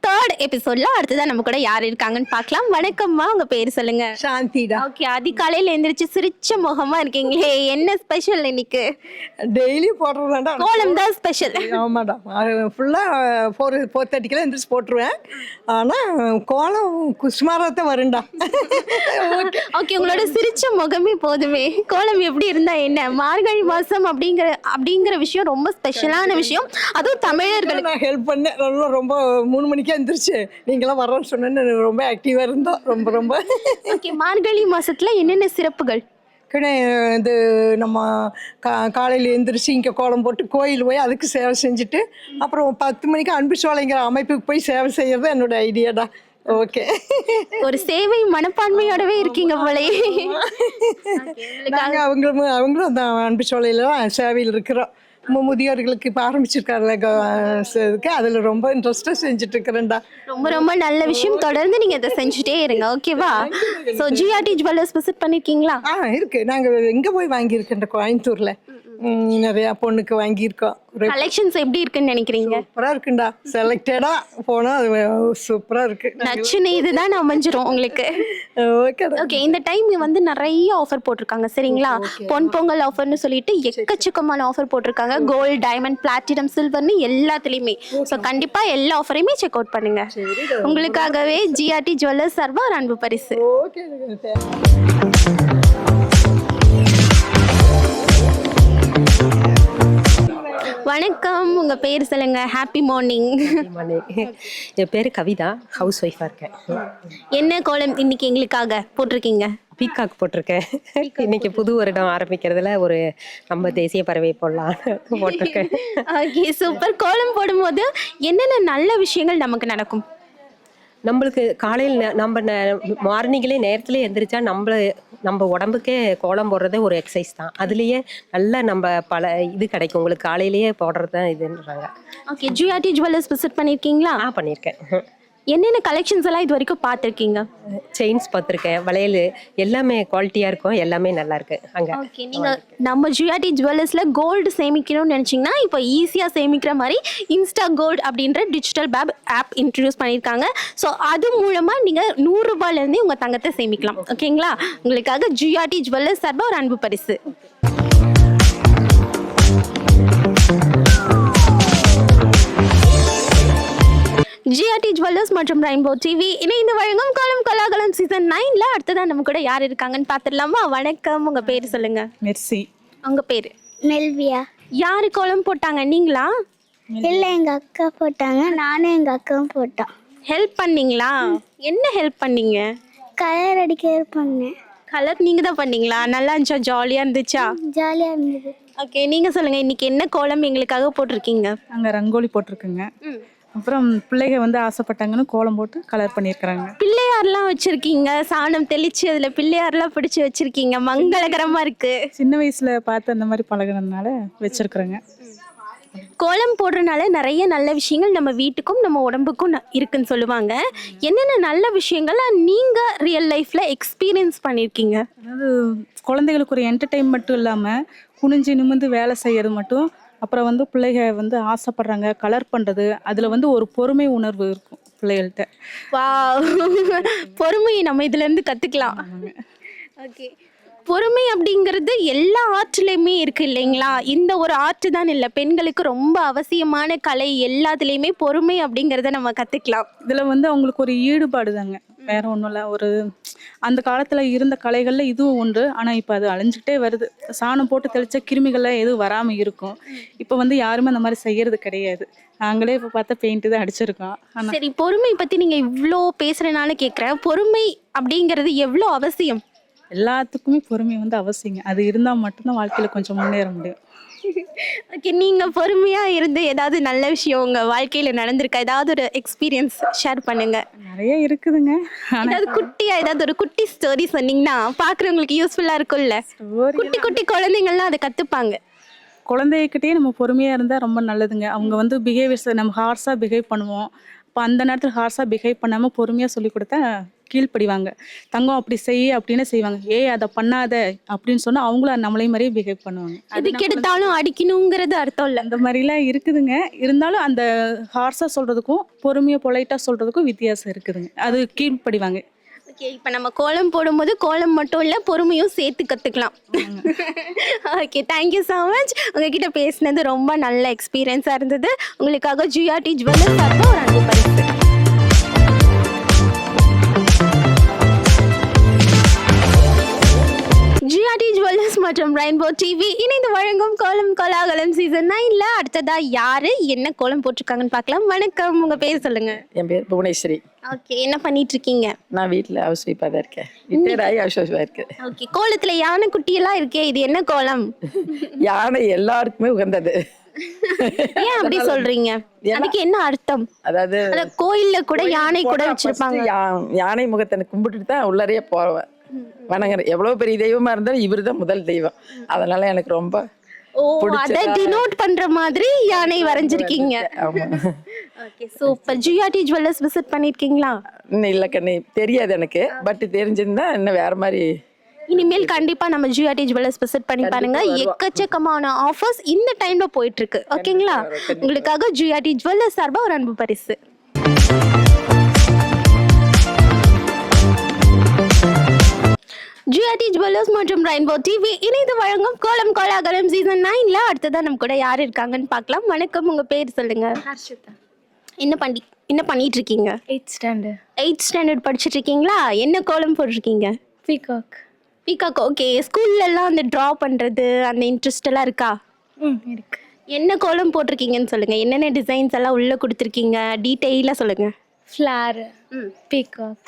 S1: தேர்ட் எபிசோட்ல அடுத்ததான் நம்ம கூட யார் இருக்காங்கன்னு பார்க்கலாம். வணக்கம்மா, உங்க பேர் சொல்லுங்க.
S3: சாந்திடா.
S1: ஓகே, அதிகாலையில எந்திரிச்சு சிரிச்ச முகமா இருக்கீங்களே, என்ன ஸ்பெஷல் இன்னைக்கு?
S3: டெய்லி போடுறதாண்டா.
S1: கோலம் தான் ஸ்பெஷல்.
S3: ஆமாடா, ஃபுல்லாக 4:30 எந்திரிச்சு போட்டுருவேன். ஆனால் கோலம் சுமாராக வரும்டா.
S1: ஓகே, உங்களோட சிரிச்ச முகமே போதுமே. கோலம் எப்படி இருந்தா என்ன? மார்கழி மாசம் அப்படிங்கிற விஷயம் ரொம்ப ஸ்பெஷலான விஷயம், அதுவும் தமிழர்களுக்கு.
S3: நான் ஹெல்ப் பண்ணேன் ரொம்ப 3 மணிக்கே எந்திரிச்சு நீங்களாம் வரோன்னு சொன்னேன்னு ரொம்ப ஆக்டிவாக இருந்தோம். ரொம்ப
S1: ஓகே, மார்கழி மாசத்துல என்னென்ன சிறப்புகள்?
S3: இது நம்ம காலையில் எழுந்திரிச்சு இங்கே கோலம் போட்டு கோயில் போய் அதுக்கு சேவை செஞ்சுட்டு அப்புறம் 10 மணிக்கு அன்பு சோலைங்கிற அமைப்புக்கு போய் சேவை செய்கிறது என்னோட ஐடியாடா. ஓகே,
S1: ஒரு சேவை மனப்பான்மையோடவே இருக்கீங்க போலே.
S3: நாங்கள் அவங்களும் அந்த அன்பு சோலையில் தான் சேவையில் இருக்கிறோம். முதியோர்களுக்கு இப்போ ஆரம்பிச்சிருக்காருல, அதில் ரொம்ப இன்ட்ரெஸ்டாக செஞ்சுட்டு இருக்கிறேன்டா.
S1: ரொம்ப ரொம்ப நல்ல விஷயம், தொடர்ந்து நீங்கள் இதை செஞ்சுட்டே இருங்க. ஓகேவா? ஸோ ஜிஆர்டி ஜுவல்லர்ஸ் விசிட் பண்ணியிருக்கீங்களா?
S3: இருக்கு. நாங்கள் எங்கே போய் வாங்கியிருக்கேன், கோயம்புத்தூரில் நிறையா பொண்ணுக்கு வாங்கியிருக்கோம்.
S1: கலெக்ஷன்ஸ் எப்படி இருக்குன்னு நினைக்கிறீங்க?
S3: சூப்பராக இருக்குண்டா. செலக்டடாக போனால் அது சூப்பராக இருக்கு.
S1: நச்சுன்னு இதுதான் அமைஞ்சிரும் உங்களுக்கு.
S3: ஓகே
S1: ஓகே, இந்த டைம் வந்து நிறைய ஆஃபர் போட்டிருக்காங்க சரிங்களா? பொன் பொங்கல் ஆஃபர்னு சொல்லிட்டு எக்கச்சக்கமான ஆஃபர் போட்டிருக்காங்க. கோல்டு, டைமண்ட், பிளாட்டினம், சில்வர்னு எல்லாத்துலேயுமே. ஸோ கண்டிப்பாக எல்லா ஆஃபரையுமே செக் அவுட் பண்ணுங்க. உங்களுக்காகவே ஜிஆர்டி ஜுவல்லர்ஸ் சார்பாக ஒரு அன்பு பரிசு.
S3: ஓகே.
S1: வணக்கம், உங்க பேர் சொல்லுங்க. Happy morning.
S8: என் பேர் கவிதா, ஹவுஸ் ஒய்ஃபாக இருக்கேன்.
S1: என்ன கோலம் இன்னைக்கு எங்களுக்காக போட்டிருக்கீங்க?
S8: பீகாக் போட்டிருக்கேன். இன்னைக்கு புது வருடம் ஆரம்பிக்கிறதுல ஒரு நம்ம தேசிய பறவை போடலான்னு போட்டிருக்கேன்.
S1: Okay, super. கோலம் போடும்போது என்னென்ன நல்ல விஷயங்கள் நமக்கு நடக்கும்?
S8: நம்மளுக்கு காலையில் நம்ம மார்னிங்லேயே நேரத்துலேயே எந்திரிச்சா நம்ம உடம்புக்கே கோலம் போடுறதே ஒரு எக்ஸசைஸ் தான். அதுலேயே நல்லா நம்ம இது கிடைக்கும். உங்களுக்கு காலையிலேயே போடுறது தான் இதுன்றாங்க.
S1: ஓகே, ஜிஆர்டி ஜுவல்லர்ஸ் விசிட் பண்ணியிருக்கீங்களா?
S8: பண்ணியிருக்கேன்.
S1: என்னென்ன கலெக்ஷன்ஸ் எல்லாம் இது வரைக்கும் பார்த்துருக்கீங்க?
S8: செயின்ஸ் பார்த்துருக்கேன், வளையல் எல்லாமே குவாலிட்டியாக இருக்கும், எல்லாமே நல்லா இருக்கு அங்கே.
S1: ஓகே, நீங்கள் நம்ம ஜிஆர்டி ஜுவல்லர்ஸில் கோல்டு சேமிக்கணும்னு நினச்சிங்கன்னா இப்போ ஈஸியாக சேமிக்கிற மாதிரி இன்ஸ்டா கோல்டு அப்படின்ற டிஜிட்டல் ஆப் இன்ட்ரடியூஸ் பண்ணியிருக்காங்க. ஸோ அது மூலமாக நீங்கள் 100 ரூபாயிலேருந்தே உங்கள் தங்கத்தை சேமிக்கலாம். ஓகேங்களா? உங்களுக்காக ஜிஆர்டி ஜுவல்லர்ஸ் சார்பாக ஒரு அன்பு பரிசு. ஜிஆர்டி ஜுவல்லர்ஸ் மற்றும் ரெயின்போ டிவி இணைந்து வழங்கும் கோலம் கோலாகலம் சீசன் 9ல அடுத்ததான் நம்ம கூட யார் இருக்காங்கன்னு பார்த்துடலாமா? வணக்கம், உங்க பேர் சொல்லுங்க.
S6: மெர்சி.
S1: உங்க பேரு?
S9: நெல்வியா.
S1: யாரு கோலம் போட்டாங்க, நீங்களா?
S9: இல்லை, எங்கள் அக்கா போட்டாங்க, நானும் எங்கள் அக்காவும் போட்டோம்.
S1: ஹெல்ப் பண்ணீங்களா? என்ன ஹெல்ப் பண்ணீங்க?
S9: கலர் அடிக்க பண்ணேன்.
S1: கலர் நீங்க தான் பண்ணீங்களா? நல்லா இருந்துச்சா? ஜாலியா இருந்துச்சா?
S9: ஜாலியாக இருந்தது.
S1: ஓகே, நீங்க சொல்லுங்க, இன்னைக்கு என்ன கோலம் எங்களுக்காக போட்டிருக்கீங்க?
S6: நாங்கள் ரங்கோலி போட்டிருக்குங்க. அப்புறம் பிள்ளைங்க வந்து ஆசைப்பட்டாங்கன்னு கோலம் போட்டு கலர் பண்ணியிருக்கிறாங்க.
S1: பிள்ளையார்லாம் வச்சிருக்கீங்க, சாணம் தெளிச்சு அதுல பிள்ளையார்லாம் பிடிச்சு வச்சிருக்கீங்க, மங்களகரமா இருக்கு.
S6: சின்ன வயசுல பார்த்து அந்த மாதிரி பழகுனதுனால வச்சிருக்கிறேங்க.
S1: கோலம் போடுறதுனால நிறைய நல்ல விஷயங்கள் நம்ம வீட்டுக்கும் நம்ம உடம்புக்கும் இருக்குன்னு சொல்லுவாங்க. என்னென்ன நல்ல விஷயங்களை நீங்க ரியல் லைஃப்ல எக்ஸ்பீரியன்ஸ் பண்ணியிருக்கீங்க?
S6: அதாவது குழந்தைகளுக்கு ஒரு என்டர்டெயின் மட்டும் இல்லாமல் குனிஞ்சு நிமிந்து வேலை செய்யறது மட்டும். அப்புறம் வந்து பிள்ளைங்க வந்து ஆசைப்படுறாங்க கலர் பண்ணுறது, அதில் வந்து ஒரு பொறுமை உணர்வு இருக்கும் பிள்ளைகள்கிட்ட.
S1: வாவ், பொறுமையை நம்ம இதுலேருந்து கற்றுக்கலாம். ஓகே, பொறுமை அப்படிங்கிறது எல்லா ஆர்ட்லேயுமே இருக்குது இல்லைங்களா? இந்த ஒரு ஆர்ட் தான் இல்லை, பெண்களுக்கு ரொம்ப அவசியமான கலை. எல்லாத்துலேயுமே பொறுமை அப்படிங்கிறத நம்ம கற்றுக்கலாம்.
S6: இதில் வந்து அவங்களுக்கு ஒரு ஈடுபாடு தாங்க, வேற ஒன்றும் இல்லை. ஒரு அந்த காலத்தில் இருந்த கலைகளில் இதுவும் உண்டு, ஆனால் இப்போ அது அழிஞ்சிக்கிட்டே வருது. சாணம் போட்டு தெளித்த கிருமிகள்லாம் எதுவும் வராமல் இருக்கும். இப்போ வந்து யாருமே அந்த மாதிரி செய்கிறது கிடையாது. நாங்களே இப்போ பார்த்தா பெயிண்ட் தான் அடிச்சிருக்கோம். ஆனால்
S1: சரி, பொறுமை பற்றி நீங்கள் இவ்வளோ பேசுகிறனால கேட்குறேன், பொறுமை அப்படிங்கிறது எவ்வளோ அவசியம்?
S6: எல்லாத்துக்குமே பொறுமை வந்து அவசியங்க. அது இருந்தால் மட்டும்தான் வாழ்க்கையில் கொஞ்சம் முன்னேற முடியும்.
S1: ஓகே, நீங்கள் பொறுமையாக இருந்து ஏதாவது நல்ல விஷயம் உங்கள் வாழ்க்கையில் நடந்திருக்கா? ஏதாவது ஒரு எக்ஸ்பீரியன்ஸ் ஷேர் பண்ணுங்க.
S6: நிறைய இருக்குதுங்க.
S1: ஏதாவது குட்டியாக ஏதாவது ஒரு குட்டி ஸ்டோரி சொன்னீங்கன்னா பார்க்குறவங்களுக்கு யூஸ்ஃபுல்லாக இருக்கும்ல. குட்டி குட்டி குழந்தைங்கள்லாம் அதை கற்றுப்பாங்க.
S6: குழந்தைகிட்டே நம்ம பொறுமையாக இருந்தால் ரொம்ப நல்லதுங்க. அவங்க வந்து பிஹேவியர்ஸ் நம்ம ஹார்ஸாக பிஹேவ் பண்ணுவோம். இப்போ அந்த நேரத்தில் ஹார்ஸாக பிஹேவ் பண்ணாமல் பொறுமையாக சொல்லி கொடுத்தா கீழ்ப்படிவாங்க. தங்கம் அப்படி செய் அப்படின்னு செய்வாங்க. ஏய் அதை பண்ணாத அப்படின்னு சொன்னா அவங்களும் நம்மளே மாதிரியே பிஹேவ் பண்ணுவாங்க.
S1: எதுக்கு எடுத்தாலும் அடிக்கணுங்கிறது அர்த்தம் இல்ல.
S6: அந்த மாதிரிலாம் இருக்குதுங்க. இருந்தாலும் அந்த ஹார்ஸா சொல்றதுக்கும் பொறுமையா பொலைட்டா சொல்றதுக்கும் வித்தியாசம் இருக்குதுங்க. அது கீழ்ப்படிவாங்க.
S1: ஓகே, இப்போ நம்ம கோலம் போடும்போது கோலம் மட்டும் இல்லை, பொறுமையும் சேர்த்து கற்றுக்கலாம். Okay, thank you so much. உங்ககிட்ட பேசினது ரொம்ப நல்ல எக்ஸ்பீரியன்ஸாக இருந்தது. உங்களுக்காக ஜிஆர்டி ஜுவல்லர்ஸ் சார்பாக ஒரு அன்பு பரிசு. ஜிஆர்டி ஜுவல்லர்ஸ் மற்றும் ரெயின்போ டிவி இணைந்து வழங்கும் கோலம் கோலாகலம் சீசன் 9ல அடுத்ததா யாரு என்ன கோலம் போட்டிருக்காங்கன்னு பார்க்கலாம். வணக்கம், உங்க பேர் சொல்லுங்க.
S11: என் பேர் புவனேஸ்வரி.
S1: ஓகே, என்ன பண்ணிட்டு இருக்கீங்க?
S11: நான் வீட்டில் ஹவுஸ் ஒய்ஃபாக தான் இருக்கேன். ரிட்டையர்ட் ஆகி ஹவுஸ் ஒய்ஃபாக இருக்கேன்.
S1: ஓகே, கோலத்துல யானை குட்டியெல்லாம் இருக்கே, இது என்ன கோலம்?
S11: யானை எல்லாருக்குமே உகந்தது.
S1: ஏன் அப்படி சொல்றீங்க? அதுக்கு என்ன அர்த்தம்?
S11: அதாவது
S1: கோயில்ல கூட யானை கூட வச்சிருப்பாங்க.
S11: யானை முகத்தை கும்பிட்டுட்டு தான் உள்ளறையே போவேன். வணங்குறேன். எவ்வளவு பெரிய தெய்வமா இருந்தாலும் இவர் தான் முதல் தெய்வம். அதனால எனக்கு ரொம்ப
S1: அத டினோட் பண்ற மாதிரி யானை வரைஞ்சிருக்கீங்க. Okay, super. GRT jewellers visit பண்ணிருக்கீங்களா?
S11: இல்ல கண்ணி, தெரியாது எனக்கு. பட் தெரிஞ்சிருந்தா இன்னும் வேற மாதிரி.
S1: இனிமேல் கண்டிப்பா நம்ம ஜிஆர்டி ஜுவல்லர்ஸ் விசிட் பண்ணி பாருங்க. எக்கச்சக்கமான ஆஃபர்ஸ் இந்த டைம்ல போயிட்டு இருக்கு. ஓகேங்களா? உங்களுக்காக ஜிஆர்டி ஜுவல்லர்ஸ் சார்பா ஒரு அன்பு பரிசு. ஜிஆர்டி ஜுவல்லர்ஸ் மற்றும் ரெயின்போ டிவி இணைந்து வழங்கும் கோலம் கோலாகலம் சீசன் 9ல அடுத்ததா நம்ம கூட யார் இருக்காங்கன்னு பார்க்கலாம். வணக்கம், உங்க பேர் சொல்லுங்க.
S9: ஹர்ஷிதா.
S1: என்ன பண்ணிட்டு இருக்கீங்க?
S9: 8th standard.
S1: 8th ஸ்டாண்டர்ட் படிச்சுட்டு இருக்கீங்களா? என்ன கோலம் போட்டிருக்கீங்க?
S9: பீகாக்.
S1: பீகாக். ஓகே, ஸ்கூல்ல எல்லாம் அந்த டிரா பண்றது அந்த இன்ட்ரெஸ்ட் எல்லாம் இருக்கா?
S9: இருக்கு.
S1: என்ன கோலம் போட்டிருக்கீங்கன்னு சொல்லுங்க. என்னென்ன டிசைன்ஸ் எல்லாம் உள்ள கொடுத்துருக்கீங்க, டீட்டெயிலாக சொல்லுங்க.
S9: Flower, peacock.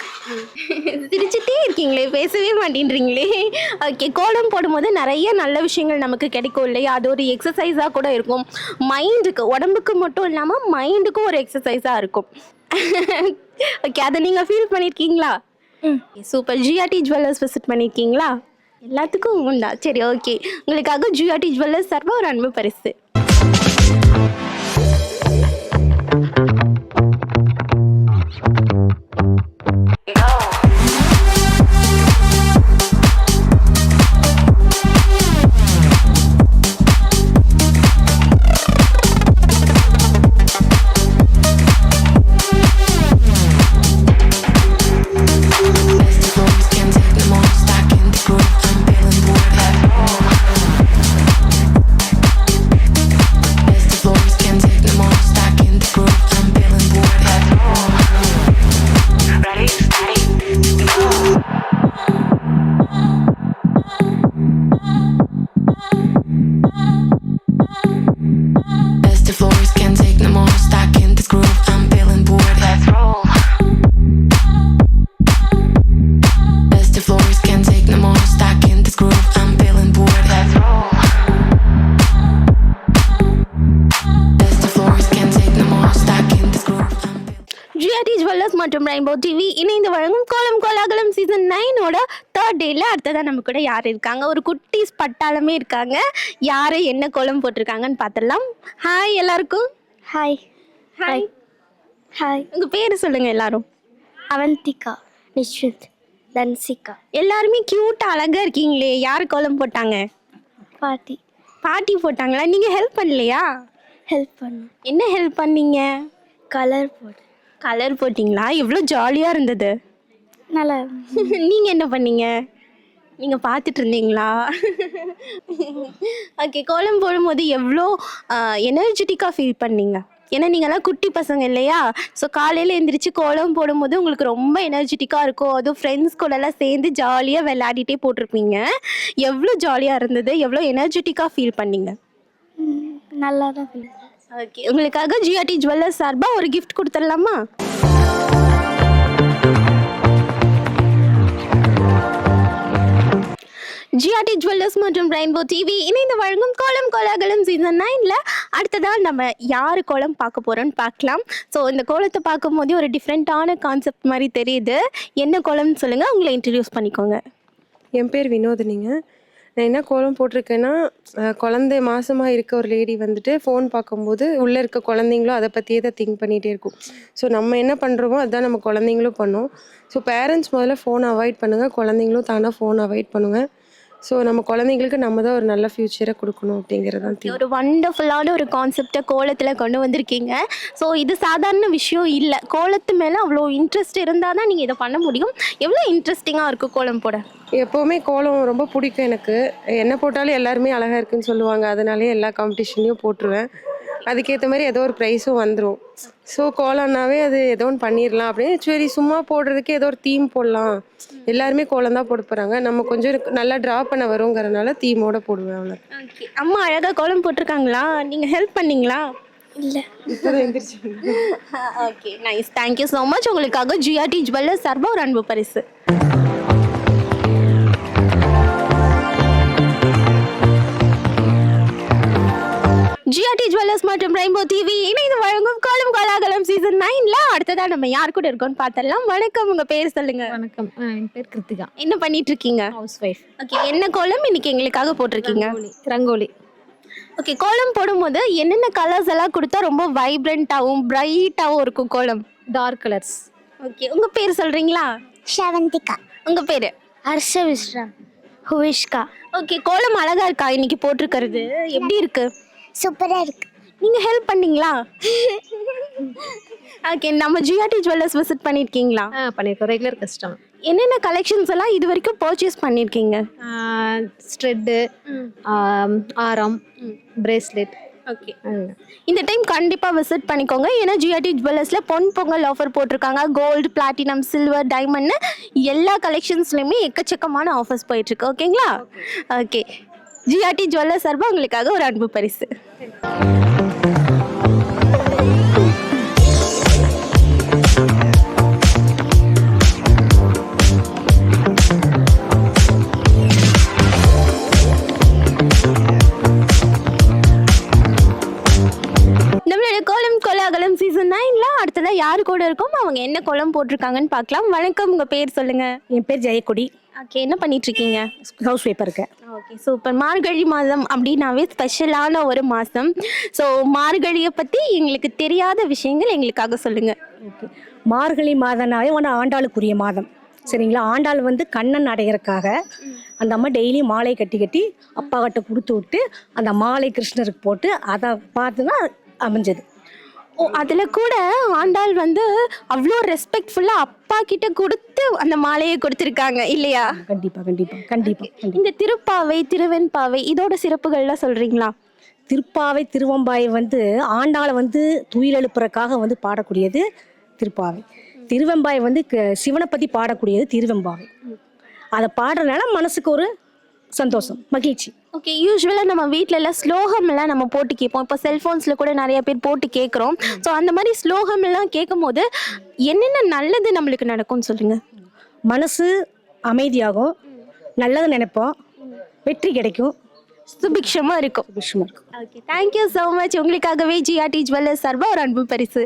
S1: சிரிச்சுட்டே இருக்கீங்களே, பேசவே மாட்டேன்றீங்களே. ஓகே, கோலம் போடும்போது நிறைய நல்ல விஷயங்கள் நமக்கு கிடைக்கும் இல்லையா? அது ஒரு எக்ஸசைஸாக கூட இருக்கும். மைண்டுக்கு, உடம்புக்கு மட்டும் இல்லாமல் மைண்டுக்கும் ஒரு எக்ஸசைஸாக இருக்கும். ஓகே, அதை நீங்கள் ஃபீல் பண்ணியிருக்கீங்களா? சூப்பர். ஜிஆர்டி ஜுவல்லர்ஸ் விசிட் பண்ணியிருக்கீங்களா? எல்லாத்துக்கும் உண்டா? சரி, ஓகே. உங்களுக்காக ஜிஆர்டி ஜுவல்லர்ஸ் சார்பாக ஒரு அன்பு பரிசு. மற்றும் ரெயின்போ டிவி இணைந்து வழங்கும் கோலம் கோலாகலம் சீசன் 9ஓட 3rd டேல அடுத்ததாக நம்ம கூட யார் இருக்காங்க? ஒரு குட்டீஸ் பட்டாளமே இருக்காங்க. யார் என்ன கோலம் போட்டிருக்காங்கன்னு பார்த்துடலாம். ஹாய் எல்லாருக்கும்.
S9: ஹாய்.
S1: ஹாய்.
S9: ஹாய்.
S1: உங்கள் பேர் சொல்லுங்கள் எல்லாரும்.
S9: அவந்திகா, நிஷ்வித், தன்சிகா.
S1: எல்லாருமே க்யூட்டாக அழகாக இருக்கீங்களே. யார் கோலம் போட்டாங்க?
S9: பாட்டி.
S1: பாட்டி போட்டாங்களா? நீங்கள் ஹெல்ப் பண்ணலையா?
S9: ஹெல்ப் பண்ணோம்.
S1: என்ன ஹெல்ப் பண்ணீங்க?
S9: கலர் போடு.
S1: கலர் போட்டிங்களா? எவ்வளோ ஜாலியாக இருந்தது.
S9: நல்லா.
S1: நீங்கள் என்ன பண்ணீங்க? நீங்கள் பார்த்துட்டு இருந்தீங்களா? ஓகே, கோலம் போடும்போது எவ்வளோ எனர்ஜெட்டிக்காக ஃபீல் பண்ணீங்க? ஏன்னா நீங்கள்லாம் குட்டி பசங்க இல்லையா? ஸோ காலையில் எழுந்திரிச்சு கோலம் போடும்போது உங்களுக்கு ரொம்ப எனர்ஜெட்டிக்காக இருக்கும். அதுவும் ஃப்ரெண்ட்ஸ் கூடலாம் சேர்ந்து ஜாலியாக விளையாடிட்டே போட்டிருப்பீங்க. எவ்வளோ ஜாலியாக இருந்தது? எவ்வளோ எனர்ஜெட்டிக்காக ஃபீல் பண்ணீங்க?
S9: நல்லா தான் ஃபீல்.
S1: ஓகே, உங்களுக்காக ஜிஆர்டி ஜுவல்லர்ஸ் சார்பாக ஒரு கிஃப்ட் கொடுத்துடலாமா? ஜிஆர்டி ஜுவல்லர்ஸ் மற்றும் ரெயின்போ டிவி இணைந்து வழங்கும் கோலம் கோலாகலம் சீசன் 9ல அடுத்ததான் நம்ம யார் கோலம் பார்க்க போகிறோன்னு பார்க்கலாம். ஸோ இந்த கோலத்தை பார்க்கும் போதே ஒரு டிஃப்ரெண்ட்டான கான்செப்ட் மாதிரி தெரியுது. என்ன கோலம்னு சொல்லுங்கள், உங்களை இன்ட்ரடியூஸ் பண்ணிக்கோங்க.
S12: என் பேர் வினோதினிங்க. நான் என்ன கோலம் போட்டிருக்கேன்னா குழந்தை மாசமாக இருக்க ஒரு லேடி வந்துட்டு ஃபோன் பார்க்கும்போது உள்ளே இருக்க குழந்தைங்களும் அதை பற்றியே தான் திங்க் பண்ணிகிட்டே இருக்கும். ஸோ நம்ம என்ன பண்ணுறோமோ அதுதான் நம்ம குழந்தைங்களும் பண்ணும். ஸோ பேரண்ட்ஸ் முதல்ல ஃபோனை அவாய்ட் பண்ணுங்கள், குழந்தைங்களும் தானாக ஃபோன் அவாய்ட் பண்ணுங்கள். ஸோ நம்ம குழந்தைங்களுக்கு நம்ம தான் ஒரு நல்ல ஃப்யூச்சரை கொடுக்கணும் அப்படிங்கிறது தான்
S1: ஒரு வண்டர்ஃபுல்லான ஒரு கான்செப்டை கோலத்தில் கொண்டு வந்திருக்கீங்க. ஸோ இது சாதாரண விஷயம் இல்லை, கோலத்து மேலே அவ்வளோ இன்ட்ரெஸ்ட் இருந்தால் தான் நீங்கள் இதை பண்ண முடியும். எவ்வளோ இன்ட்ரெஸ்டிங்காக இருக்குது கோலம் போட?
S12: எப்போவுமே கோலம் ரொம்ப பிடிக்கும் எனக்கு. என்ன போட்டாலும் எல்லாருமே அழகாக இருக்குன்னு சொல்லுவாங்க, அதனாலே எல்லா காம்படிஷன்லையும் போட்டுருவேன். அதுக்கேற்ற மாதிரி ஏதோ ஒரு ப்ரைஸும் வந்துடும். ஸோ கோலம்னாவே அது ஏதோ ஒன்று பண்ணிடலாம் அப்படின்னு சரி சும்மா போடுறதுக்கு ஏதோ ஒரு தீம் போடலாம். எல்லாருமே கோலம் தான் போட போகிறாங்க, நம்ம கொஞ்சம் நல்லா ட்ரா பண்ண வருங்கிறனால தீமோட போடுவேன். அவ்வளோ.
S1: ஓகே, அம்மா அழகாக கோலம் போட்டிருக்காங்களா? நீங்கள் ஹெல்ப் பண்ணீங்களா?
S9: இல்லை.
S12: இப்போதான் எந்திரிச்சு.
S1: Okay, nice. Thank you so much. உங்களுக்காக ஜிஆர்டி ஜுவல்லர்ஸ் சார்பாக ஒரு அன்பு பரிசு. ஜிஆர்டி ஜுவல்லர்ஸ் மற்றும் ரெயின்போ டிவி இணைந்து வழங்கும் கோலம் கோலாகலம் சீசன் 9ல அடுத்ததான் நம்ம யார் கூட இருக்கோம்னு பார்த்தலாம். வணக்கம், உங்க பேர் சொல்லுங்க.
S13: வணக்கம், என் பேர் கிருத்திகா.
S1: என்ன பண்ணிட்டு இருக்கீங்க?
S13: House wife.
S1: ஓகே, என்ன கோலம் இன்னைக்கு எங்களுக்காக போட்டிருக்கீங்க?
S13: ரங்கோலி.
S1: ஓகே, கோலம் போடும்போது என்னென்ன கலர்ஸ் எல்லாம் கொடுத்தா ரொம்ப வைப்ரண்டாகவும் பிரைட்டாகவும் இருக்கும் கோலம்?
S13: Dark colours.
S1: ஓகே, உங்க பேர் சொல்றீங்களா?
S9: ஷவந்திகா.
S1: உங்க பேரு?
S9: ஹர்ஷ விஸ்ராம். ஹுவிஷ்கா.
S1: ஓகே, கோலம் அழகா இருக்கா இன்னைக்கு போட்டிருக்கிறது? எப்படி இருக்கு?
S9: சூப்பராக இருக்கு.
S1: நீங்க ஹெல்ப் பண்ணீங்களா? ஓகே, நம்ம ஜிஆர்டி ஜுவல்லர்ஸ் விசிட் பண்ணியிருக்கீங்களா?
S13: பண்ணியிருக்கோம், ரெகுலர் கஸ்டமர்.
S1: என்னென்ன கலெக்ஷன்ஸ் எல்லாம் இது வரைக்கும் பர்ச்சேஸ் பண்ணியிருக்கீங்க?
S13: ஸ்ட்ரெட்டு, ஆரம், பிரேஸ்லெட்.
S1: ஓகே, இந்த டைம் கண்டிப்பாக விசிட் பண்ணிக்கோங்க. ஏன்னா ஜிஆர்டி ஜுவல்லர்ஸில் பொங்கல் ஆஃபர் போட்டிருக்காங்க. கோல்டு, பிளாட்டினம், சில்வர், டைமண்ட்னு எல்லா கலெக்ஷன்ஸ்லையுமே எக்கச்சக்கமான ஆஃபர்ஸ் போயிட்டுருக்கு. ஓகேங்களா? ஓகே, ஜிஆர்டி ஜுவல்லர்ஸ் சார்பாக உங்களுக்காக ஒரு அன்பு பரிசு. நம்மளோட கோலம் கோலாகலம் சீசன் 9ல அடுத்ததா யாரு கூட இருக்கோம், அவங்க என்ன கோலம் போட்டிருக்காங்கன்னு பார்க்கலாம். வணக்கம், உங்க பேர் சொல்லுங்க.
S4: என் பேர் ஜெயக்கொடி.
S1: ஓகே, என்ன பண்ணிட்டு இருக்கீங்க?
S4: ஹவுஸ் ஒய்ஃபாக இருக்கேன்.
S1: Okay, super. மார்கழி மாதம் அப்படின்னாவே ஸ்பெஷலான ஒரு மாதம். ஸோ மார்கழியை பற்றி எங்களுக்கு தெரியாத விஷயங்கள் எங்களுக்காக சொல்லுங்க.
S4: ஓகே, மார்கழி மாதம்னாவே ஒன்று ஆண்டாளுக்குரிய மாதம். சரிங்களா? ஆண்டாள் வந்து கண்ணன் அடைகிறதுக்காக அந்த அம்மா டெய்லி மாலை கட்டி கட்டி அப்பா கிட்ட கொடுத்து விட்டு அந்த மாலை கிருஷ்ணருக்கு போட்டு அதை பார்த்து தான் அமைஞ்சது.
S1: ஓ, அதில் கூட ஆண்டாள் வந்து அவ்வளோ ரெஸ்பெக்ட்ஃபுல்லாக அப்பா கிட்ட கொடுத்து அந்த மாலையை கொடுத்துருக்காங்க இல்லையா?
S4: கண்டிப்பாக கண்டிப்பாக கண்டிப்பாக.
S1: இந்த திருப்பாவை, திருவெண்பாவை இதோட சிறப்புகள்லாம் சொல்கிறீங்களா?
S4: திருப்பாவை, திருவெம்பாவை வந்து ஆண்டாளை வந்து துயில் எழுப்புறதுக்காக வந்து பாடக்கூடியது திருப்பாவை. திருவெம்பாவை வந்து சிவனை பற்றி பாடக்கூடியது திருவெம்பாவை. அதை பாடுறதுனால மனசுக்கு ஒரு சந்தோஷம், மகிழ்ச்சி.
S1: ஓகே, யூஸ்வலாக நம்ம வீட்டில எல்லாம் ஸ்லோகம் எல்லாம் நம்ம போட்டு கேட்போம். இப்போ செல்ஃபோன்ஸில் கூட நிறைய பேர் போட்டு கேட்குறோம். ஸோ அந்த மாதிரி ஸ்லோகம் எல்லாம் கேட்கும் போது என்னென்ன நல்லது நம்மளுக்கு நடக்கும்னு சொல்லுங்கள்.
S4: மனசு அமைதியாகும், நல்லது நினைப்போம், வெற்றி கிடைக்கும்,
S1: சுபிக்ஷமாக இருக்கும்.
S4: சுபிக்ஷமாக இருக்கும்.
S1: Okay, thank you so much. உங்களுக்காகவே ஜிஆர்டி ஜுவல்லர்ஸ் சார்பாக ஒரு அன்பு பரிசு.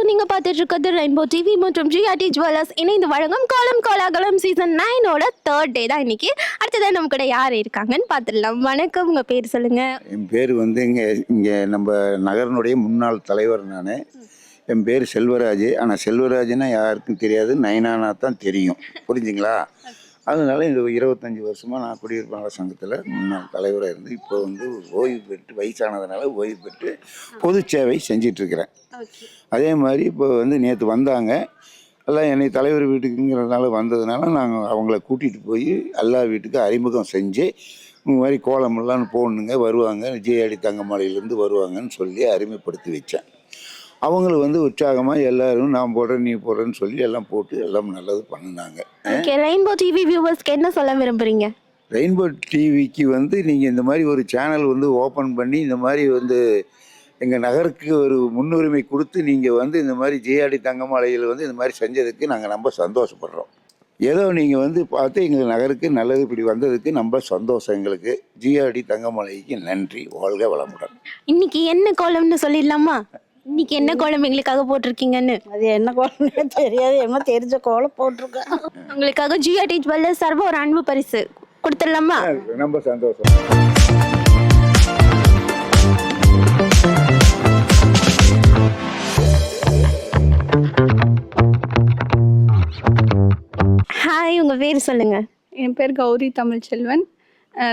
S1: நீங்க பார்த்துட்டு இருக்கிறது ரெயின்போ டிவி மற்றும் ஜிஆர்டி ஜுவல்லர்ஸ் இணைந்து வழங்கும் கோலம் கோலாகலம் சீசன் 9ஓட 3rd டே தான் இன்னைக்கு. அடுத்ததான் நம்ம கூட யார் இருக்காங்கன்னு பார்த்துடலாம். வணக்கம், உங்க பேர் சொல்லுங்க.
S14: என் பேர் வந்து இங்கே நம்ம நகரனுடைய முன்னாள் தலைவர் நான். என் பேர் செல்வராஜ். ஆனால் செல்வராஜ்னா யாருக்கும் தெரியாது, நயனானா தான் தெரியும். புரிஞ்சுங்களா? அதனால இந்த 25 வருஷமாக நான் குடியிருப்பாளர் சங்கத்தில் முன்னாள் தலைவராக இருந்து இப்போ வந்து ஓய்வு பெற்று வயசானதுனால ஓய்வு பெற்று பொது சேவை செஞ்சிட்ருக்கிறேன். அதே மாதிரி இப்போ வந்து நேற்று வந்தாங்க எல்லாம், என்னை தலைவர் வீட்டுக்குங்கிறதுனால வந்ததுனால நாங்கள் அவங்கள கூட்டிகிட்டு போய் எல்லா வீட்டுக்கும் அறிமுகம் செஞ்சு இந்த மாதிரி கோலமெல்லாம் போடணுங்க, வருவாங்க, ஜிஆர்டி தங்கமலையிலேருந்து வருவாங்கன்னு சொல்லி அறிமுகப்படுத்தி வச்சேன். அவங்களுக்கு வந்து உற்சாகமாக எல்லாரும் நான் போடுறேன் நீ போடுறேன்னு சொல்லி எல்லாம் போட்டு எல்லாம் நல்லது பண்ணினாங்க.
S1: ஓகே, ரெயின்போ டிவி வியூவர்ஸ்க்கு என்ன சொல்ல விரும்புகிறீங்க?
S14: ரெயின்போ டிவிக்கு வந்து நீங்கள் இந்த மாதிரி ஒரு சேனல் வந்து ஓப்பன் பண்ணி இந்த மாதிரி வந்து எங்கள் நகருக்கு ஒரு முன்னுரிமை கொடுத்து நீங்கள் வந்து இந்த மாதிரி ஜிஆர்டி தங்கமலையில் வந்து இந்த மாதிரி செஞ்சதுக்கு நாங்கள் ரொம்ப சந்தோஷப்படுறோம். ஏதோ நீங்கள் வந்து பார்த்து எங்கள் நகருக்கு நல்லது இப்படி வந்ததுக்கு நம்ம சந்தோஷம். எங்களுக்கு ஜிஆர்டி தங்கமலைக்கு நன்றி. வாழ்க வளமுடன்.
S1: இன்னைக்கு என்ன கோலம்னு சொல்லிடலாமா? இன்னைக்கு என்ன கோலம் எங்களுக்காக போட்டிருக்கீங்கன்னு?
S2: அது என்ன கோலம்னே தெரியாது, என்ன தெரிஞ்ச கோலம் போட்டிருக்கேன்.
S1: உங்களுக்காக ஜிஆர்டி ஜுவல்லர்ஸ் சார்பாக ஒரு அன்பு பரிசு கொடுத்துடலாமா?
S14: ரொம்ப சந்தோஷம்.
S1: ஹாய், உங்க பேர் சொல்லுங்க.
S6: என் பேர் கௌரி தமிழ்ச்செல்வன்.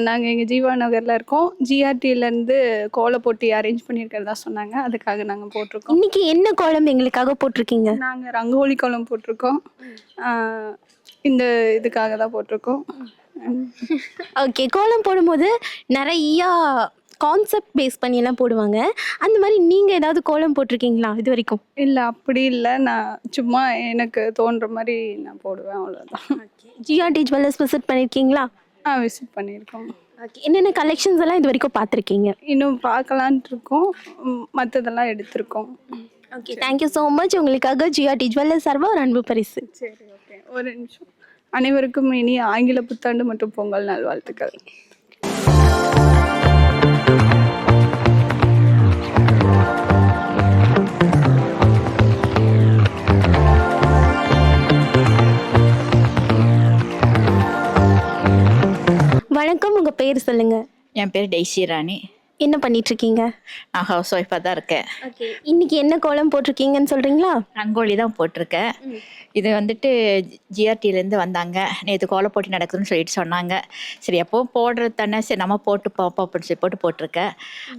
S6: நாங்கள் எங்கள் ஜீவா நகரில் இருக்கோம். ஜிஆர்டியிலேருந்து கோல போட்டி அரேஞ்ச் பண்ணியிருக்கிறதா சொன்னாங்க, அதுக்காக நாங்கள் போட்டிருக்கோம்.
S1: இன்னைக்கு என்ன கோலம் எங்களுக்காக போட்டிருக்கீங்க?
S6: நாங்கள் ரங்கோலி கோலம் போட்டிருக்கோம். இந்த இதுக்காக தான் போட்டிருக்கோம்.
S1: ஓகே, கோலம் போடும்போது நிறையா கான்செப்ட் பேஸ் பண்ணி எல்லாம் போடுவாங்க. அந்த மாதிரி நீங்கள் ஏதாவது கோலம் போட்டிருக்கீங்களா இது வரைக்கும்?
S6: இல்லை, அப்படி இல்லை. நான் சும்மா எனக்கு தோன்ற மாதிரி நான் போடுவேன், அவ்வளோதான்.
S1: ஜிஆர்டி ஜுவல்லர்ஸ் விசிட் பண்ணியிருக்கீங்களா?
S6: விசிட் பண்ணியிருக்கோம்.
S1: ஓகே, என்னென்ன கலெக்ஷன்ஸ் எல்லாம் இது வரைக்கும் பார்த்துருக்கீங்க?
S6: இன்னும் பார்க்கலான்ட்டு இருக்கோம். மற்றதெல்லாம் எடுத்திருக்கோம்.
S1: Okay, thank you so much. உங்களுக்காக ஜிஆர்டி ஜுவல்லர்ஸ் சார்பாக ஒரு அன்பு பரிசு.
S6: சரி, ஓகே. ஒரு நிமிஷம். அனைவருக்கும் இனி ஆங்கில புத்தாண்டு மற்றும் பொங்கல் நல்வாழ்த்துக்கள்.
S1: வணக்கம், உங்க பேர் சொல்லுங்க.
S15: என் பேர் டெய்ஸி ராணி.
S1: என்ன பண்ணிட்டு இருக்கீங்க?
S15: நான் ஹவுஸ் ஒய்ஃபாக தான் இருக்கேன்.
S1: ஓகே, இன்னைக்கு என்ன கோலம் போட்டிருக்கீங்கன்னு சொல்றீங்களா?
S15: ரங்கோலி தான் போட்டிருக்கேன். இது வந்துட்டு ஜிஆர்டியிலேருந்து வந்தாங்க. நேற்று கோலம் போட்டி நடக்குதுன்னு சொல்லிட்டு சொன்னாங்க. சரி, எப்போவும் போடுறது தானே, சரி நம்ம போட்டு பார்ப்போம் அப்படின்னு சொல்லி போட்டிருக்கேன்.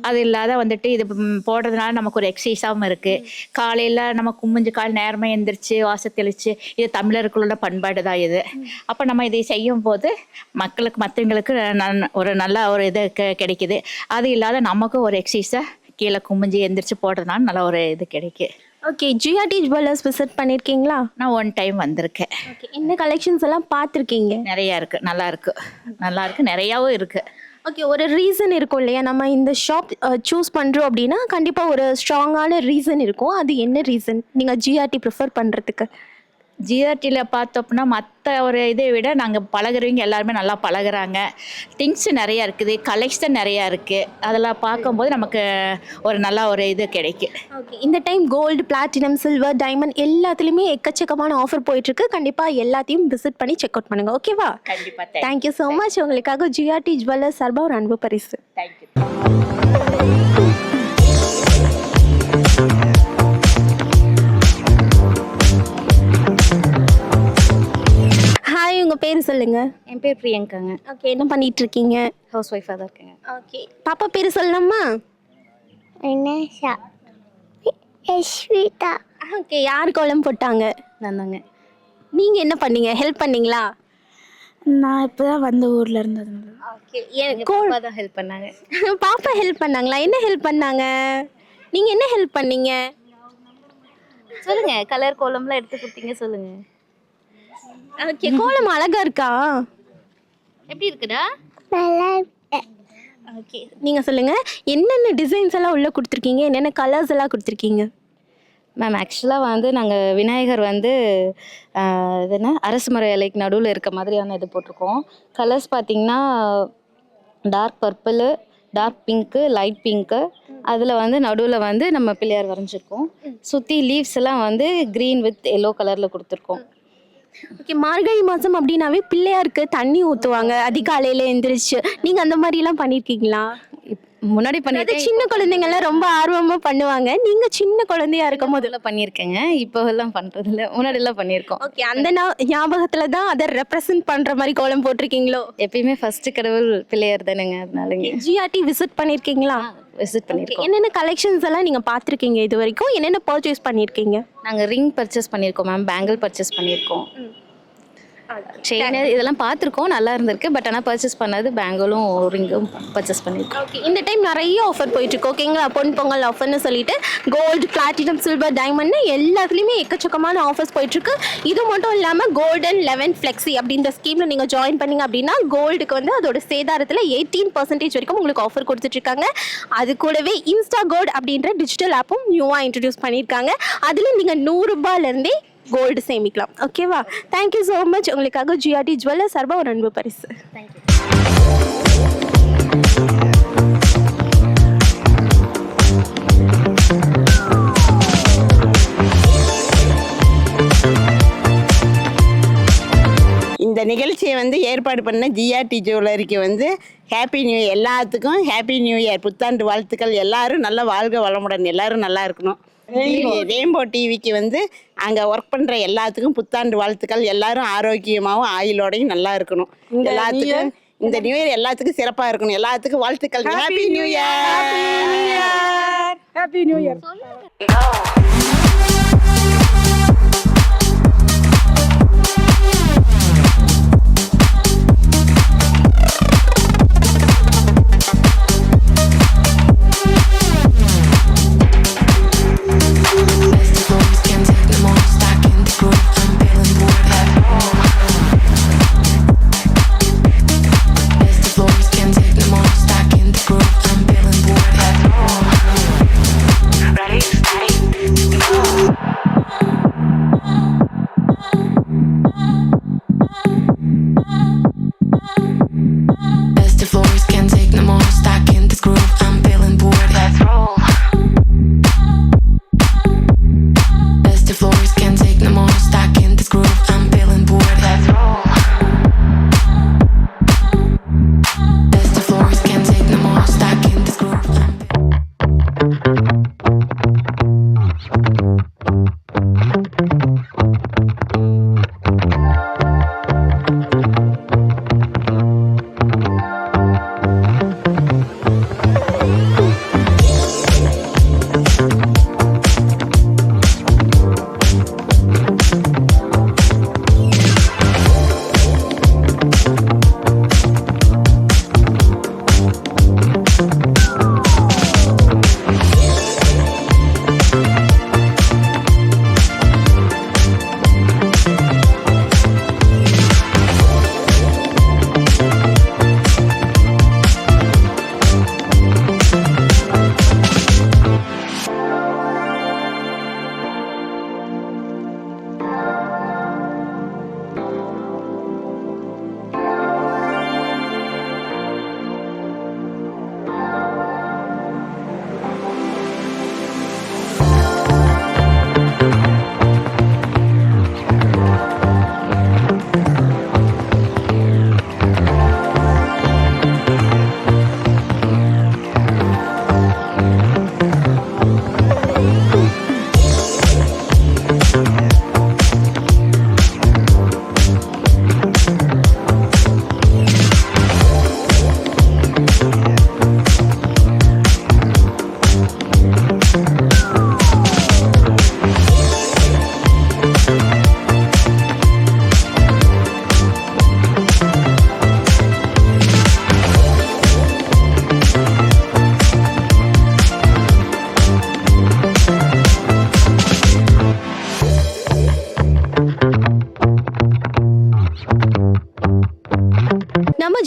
S15: அது இல்லாத வந்துட்டு இது போடுறதுனால நமக்கு ஒரு எக்ஸசைஸாகவும் இருக்குது. காலையில் நம்ம குமிஞ்சு கால் நேரமாக எழுந்திரிச்சு வாசல் தெளித்து, இது தமிழர்களுள்ள பண்பாடு தான் இது. அப்போ நம்ம இதை செய்யும் போது மக்களுக்கு மற்றவங்களுக்கு ஒரு நல்ல ஒரு இது கிடைக்குது. அது இல்லாத நமக்கு ஒரு எக்ஸசைஸை கீழே குமிஞ்சு எந்திரிச்சு போடுறதுனால நல்ல ஒரு இது கிடைக்கும்.
S1: ஓகே, ஜிஆர்டி ஜுவல்லர்ஸ் விசிட் பண்ணியிருக்கீங்களா?
S15: நான் ஒன் டைம் வந்திருக்கேன்.
S1: ஓகே, என்ன கலெக்ஷன்ஸ் எல்லாம் பார்த்துருக்கீங்க?
S15: நிறையா இருக்குது, நல்லா இருக்குது, நிறையாவும் இருக்குது.
S1: ஓகே, ஒரு ரீசன் இருக்கும் இல்லையா? நம்ம இந்த ஷாப் சூஸ் பண்ணுறோம் அப்படின்னா கண்டிப்பாக ஒரு ஸ்ட்ராங்கான ரீசன் இருக்கும். அது என்ன ரீசன் நீங்கள் ஜிஆர்டி ப்ரிஃபர் பண்ணுறதுக்கு?
S15: ஜிஆர்டியில் பார்த்தோம்னா மற்ற ஒரு இதை விட நாங்கள் பழகுறவங்க எல்லாருமே நல்லா பழகுறாங்க. திங்ஸ் நிறையா இருக்குது, கலெக்ஷன் நிறையா இருக்குது. அதெல்லாம் பார்க்கும்போது நமக்கு ஒரு நல்ல ஒரு இது கிடைக்கும்.
S1: ஓகே, இந்த time gold, platinum, silver, diamond எல்லாத்துலேயுமே எக்கச்சக்கமான ஆஃபர் போயிட்டுருக்கு. கண்டிப்பாக எல்லாத்தையும் விசிட் பண்ணி செக் அவுட் பண்ணுங்கள். ஓகேவா?
S15: கண்டிப்பாக.
S1: Thank you so much. உங்களுக்காக ஜிஆர்டி ஜுவல்லர்ஸ் சார்பாக ஒரு அன்பு பரிசு.
S15: தேங்க்யூ.
S1: ஹாய், உங்கள் பேர் சொல்லுங்க.
S9: என் பேர் பிரியங்காங்க.
S1: ஓகே, என்ன பண்ணிட்டு இருக்கீங்க?
S9: ஹவுஸ் ஒய்ஃபாக தான் இருக்கேங்க.
S1: ஓகே, பாப்பா பேர் சொல்லலாமா?
S9: யஸ்விதா.
S1: ஓகே, யார் கோலம் போட்டாங்க?
S9: நான் தாங்க.
S1: நீங்கள் என்ன பண்ணீங்க? ஹெல்ப் பண்ணீங்களா?
S9: நான் இப்போ தான் வந்த ஊரில் இருந்தது.
S1: ஓகே,
S9: பாப்பா தான் ஹெல்ப் பண்ணாங்க.
S1: பாப்பா ஹெல்ப் பண்ணாங்களா? என்ன ஹெல்ப் பண்ணாங்க? நீங்கள் என்ன ஹெல்ப் பண்ணீங்க?
S9: சொல்லுங்க, கலர் கோலம்லாம் எடுத்து கொடுத்தீங்க, சொல்லுங்க.
S1: ஓகே, கோலம் அழகா இருக்கா?
S9: எப்படி இருக்குடா?
S1: ஓகே, நீங்கள் சொல்லுங்கள், என்னென்ன டிசைன்ஸ் எல்லாம் உள்ளே கொடுத்துருக்கீங்க, என்னென்ன கலர்ஸ் எல்லாம் கொடுத்துருக்கீங்க?
S9: மேம், ஆக்சுவலாக வந்து நாங்கள் விநாயகர் வந்து இது என்ன அரசு மர இலைக்கு நடுவில் இருக்க மாதிரியான இது போட்டிருக்கோம். கலர்ஸ் பார்த்திங்கன்னா dark purple, dark pink, light pink. அதில் வந்து நடுவில் வந்து நம்ம பிள்ளையார் வரைஞ்சிருக்கோம். சுற்றி லீவ்ஸ் எல்லாம் வந்து க்ரீன் வித் எல்லோ கலரில் கொடுத்துருக்கோம்.
S1: ஓகே, மார்கழி மாதம் அப்படின்னாவே பிள்ளையாருக்கு தண்ணி ஊற்றுவாங்க அதிகாலையில் எந்திரிச்சு. நீங்கள் அந்த மாதிரிலாம் பண்ணியிருக்கீங்களா?
S9: முன்னாடி
S1: அது சின்ன குழந்தைங்கள்லாம் ரொம்ப ஆர்வமாக பண்ணுவாங்க. நீங்கள் சின்ன குழந்தையா இருக்கும் போது
S9: பண்ணியிருக்கேங்க. இப்போ எல்லாம் பண்ணுறதில்ல, முன்னாடிலாம் பண்ணியிருக்கோம்.
S1: ஓகே, அந்த ஞாபகத்தில் தான் அதை ரெப்ரசன்ட் பண்ணுற மாதிரி கோலம் போட்டிருக்கீங்களோ?
S9: எப்பயுமே ஃபர்ஸ்ட் கடவுள் பிள்ளையார் தானேங்க, அதனாலங்க.
S1: ஜிஆர்டி விசிட் பண்ணியிருக்கீங்களா?
S9: விசிட் பண்ணியிருக்கோம்.
S1: என்னென்ன கலெக்ஷன்ஸ் எல்லாம் நீங்கள் பார்த்துருக்கீங்க இது வரைக்கும்? என்னென்ன பர்ச்சேஸ் பண்ணியிருக்கீங்க?
S9: நாங்கள் ரிங் பர்ச்சேஸ் பண்ணியிருக்கோம் மேம், பேங்கிள் பர்ச்சேஸ் பண்ணியிருக்கோம், செயின் இதெல்லாம் பார்த்துருக்கோம், நல்லா இருந்திருக்கு. பட் ஆனால் பர்ச்சேஸ் பண்ணது பேங்கிளும் ரிங்கும் பர்ச்சேஸ் பண்ணியிருக்கோம்.
S1: ஓகே, இந்த டைம் நிறைய ஆஃபர் போயிட்டுருக்கு. ஓகேங்களா? பொன் பொங்கல் ஆஃபர்னு சொல்லிட்டு கோல்டு, பிளாட்டினம், சில்வர், டைமண்ட்னு எல்லாத்துலேயுமே எக்கச்சக்கமான ஆஃபர்ஸ் போயிட்டுருக்கு. இது மட்டும் இல்லாமல் கோல்டன் 11 ஃப்ளெக்ஸி அப்படின்ற ஸ்கீமில் நீங்கள் ஜாயின் பண்ணிங்க அப்படின்னா கோல்டுக்கு வந்து அதோட சேதாரத்தில் 18% வரைக்கும் உங்களுக்கு ஆஃபர் கொடுத்துட்ருக்காங்க. அது கூடவே இன்ஸ்டா கோல்டு அப்படின்ற டிஜிட்டல் ஆப்பும் நியூவாக இன்ட்ரடியூஸ் பண்ணியிருக்காங்க. அதில் நீங்கள் 100 ரூபாயிலேருந்தே கோல்டு சேமிக்கலாம். ஓகேவா? Thank you so much. உங்களுக்காக ஜிஆர்டி ஜுவல்லர்ஸ் சார்பாக ஒரு அன்பு பரிசு. தேங்க்யூ.
S2: இந்த நிகழ்ச்சியை வந்து ஏற்பாடு பண்ண ஜிஆர்டி ஜுவல்லரிக்கு வந்து ஹாப்பி நியூ இயர். எல்லாத்துக்கும் ஹாப்பி நியூ இயர், புத்தாண்டு வாழ்த்துக்கள். எல்லாரும் நல்லா வாழ்க வளமுடன், எல்லாரும் நல்லா இருக்கணும். ரெயின்போ டிவிக்கு வந்து அங்கே ஒர்க் பண்ணுற எல்லாத்துக்கும் புத்தாண்டு வாழ்த்துக்கள். எல்லாரும் ஆரோக்கியமாகவும் ஆயுளோடையும் நல்லா இருக்கணும். எல்லாத்துக்கும் இந்த நியூ இயர் எல்லாத்துக்கும் சிறப்பாக இருக்கணும். எல்லாத்துக்கும் வாழ்த்துக்கள். Happy new year.
S11: Happy new year.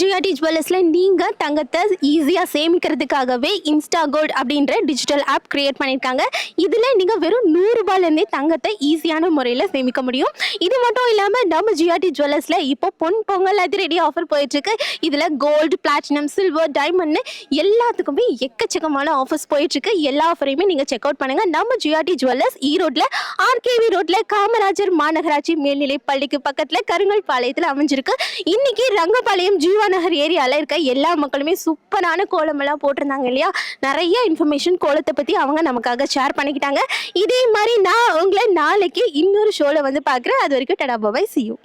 S1: GRT ஜுவல்லர்ஸ்ல நீங்க தங்கத்தை ஈஸியா சேமிக்கிறதுக்காகவே இன்ஸ்டா கோல்ட் அப்படின்ற டிஜிட்டல் ஆப் கிரியேட் பண்ணியிருக்காங்க. இதுல நீங்க வெறும் 100 ரூபாயிலேருந்தே தங்கத்தை ஈஸியான முறையில் சேமிக்க முடியும். இது மட்டும் இல்லாம நம்ம ஜிஆர்டி ஜுவல்லர்ஸ்ல இப்போ பொங்கல் அதிரடி ஆஃபர் போயிட்டு இருக்கு. இதுல கோல்டு, பிளாட்டினம், சில்வர், டைமண்ட் எல்லாத்துக்குமே எக்கச்சக்கமான ஆஃபர்ஸ் போயிட்டு இருக்கு. எல்லா ஆஃபரையுமே நீங்க செக் அவுட் பண்ணுங்க. நம்ம ஜிஆர்டி ஜுவல்லர்ஸ் ஈரோட்ல ஆர்கேவி ரோட்ல காமராஜர் மாநகராட்சி மேல்நிலை பள்ளிக்கு பக்கத்துல கருங்கல் பாளையத்துல அமைஞ்சிருக்கு. இன்னைக்கு ரங்கபாளையம் ஜீவா நகர் ஏரியால இருக்க எல்லா மக்களுமே சூப்பரான கோலம் எல்லாம் போட்டிருந்தாங்க இல்லையா? நிறைய இன்ஃபர்மேஷன் கோலத்தை பத்தி அவங்க நமக்காக ஷேர் பண்ணிக்கிட்டாங்க. இதே மாதிரி நான் உங்களை நாளைக்கு இன்னொரு ஷோல வந்து பார்க்குறேன். அது வரைக்கும் டடா பாய், see you.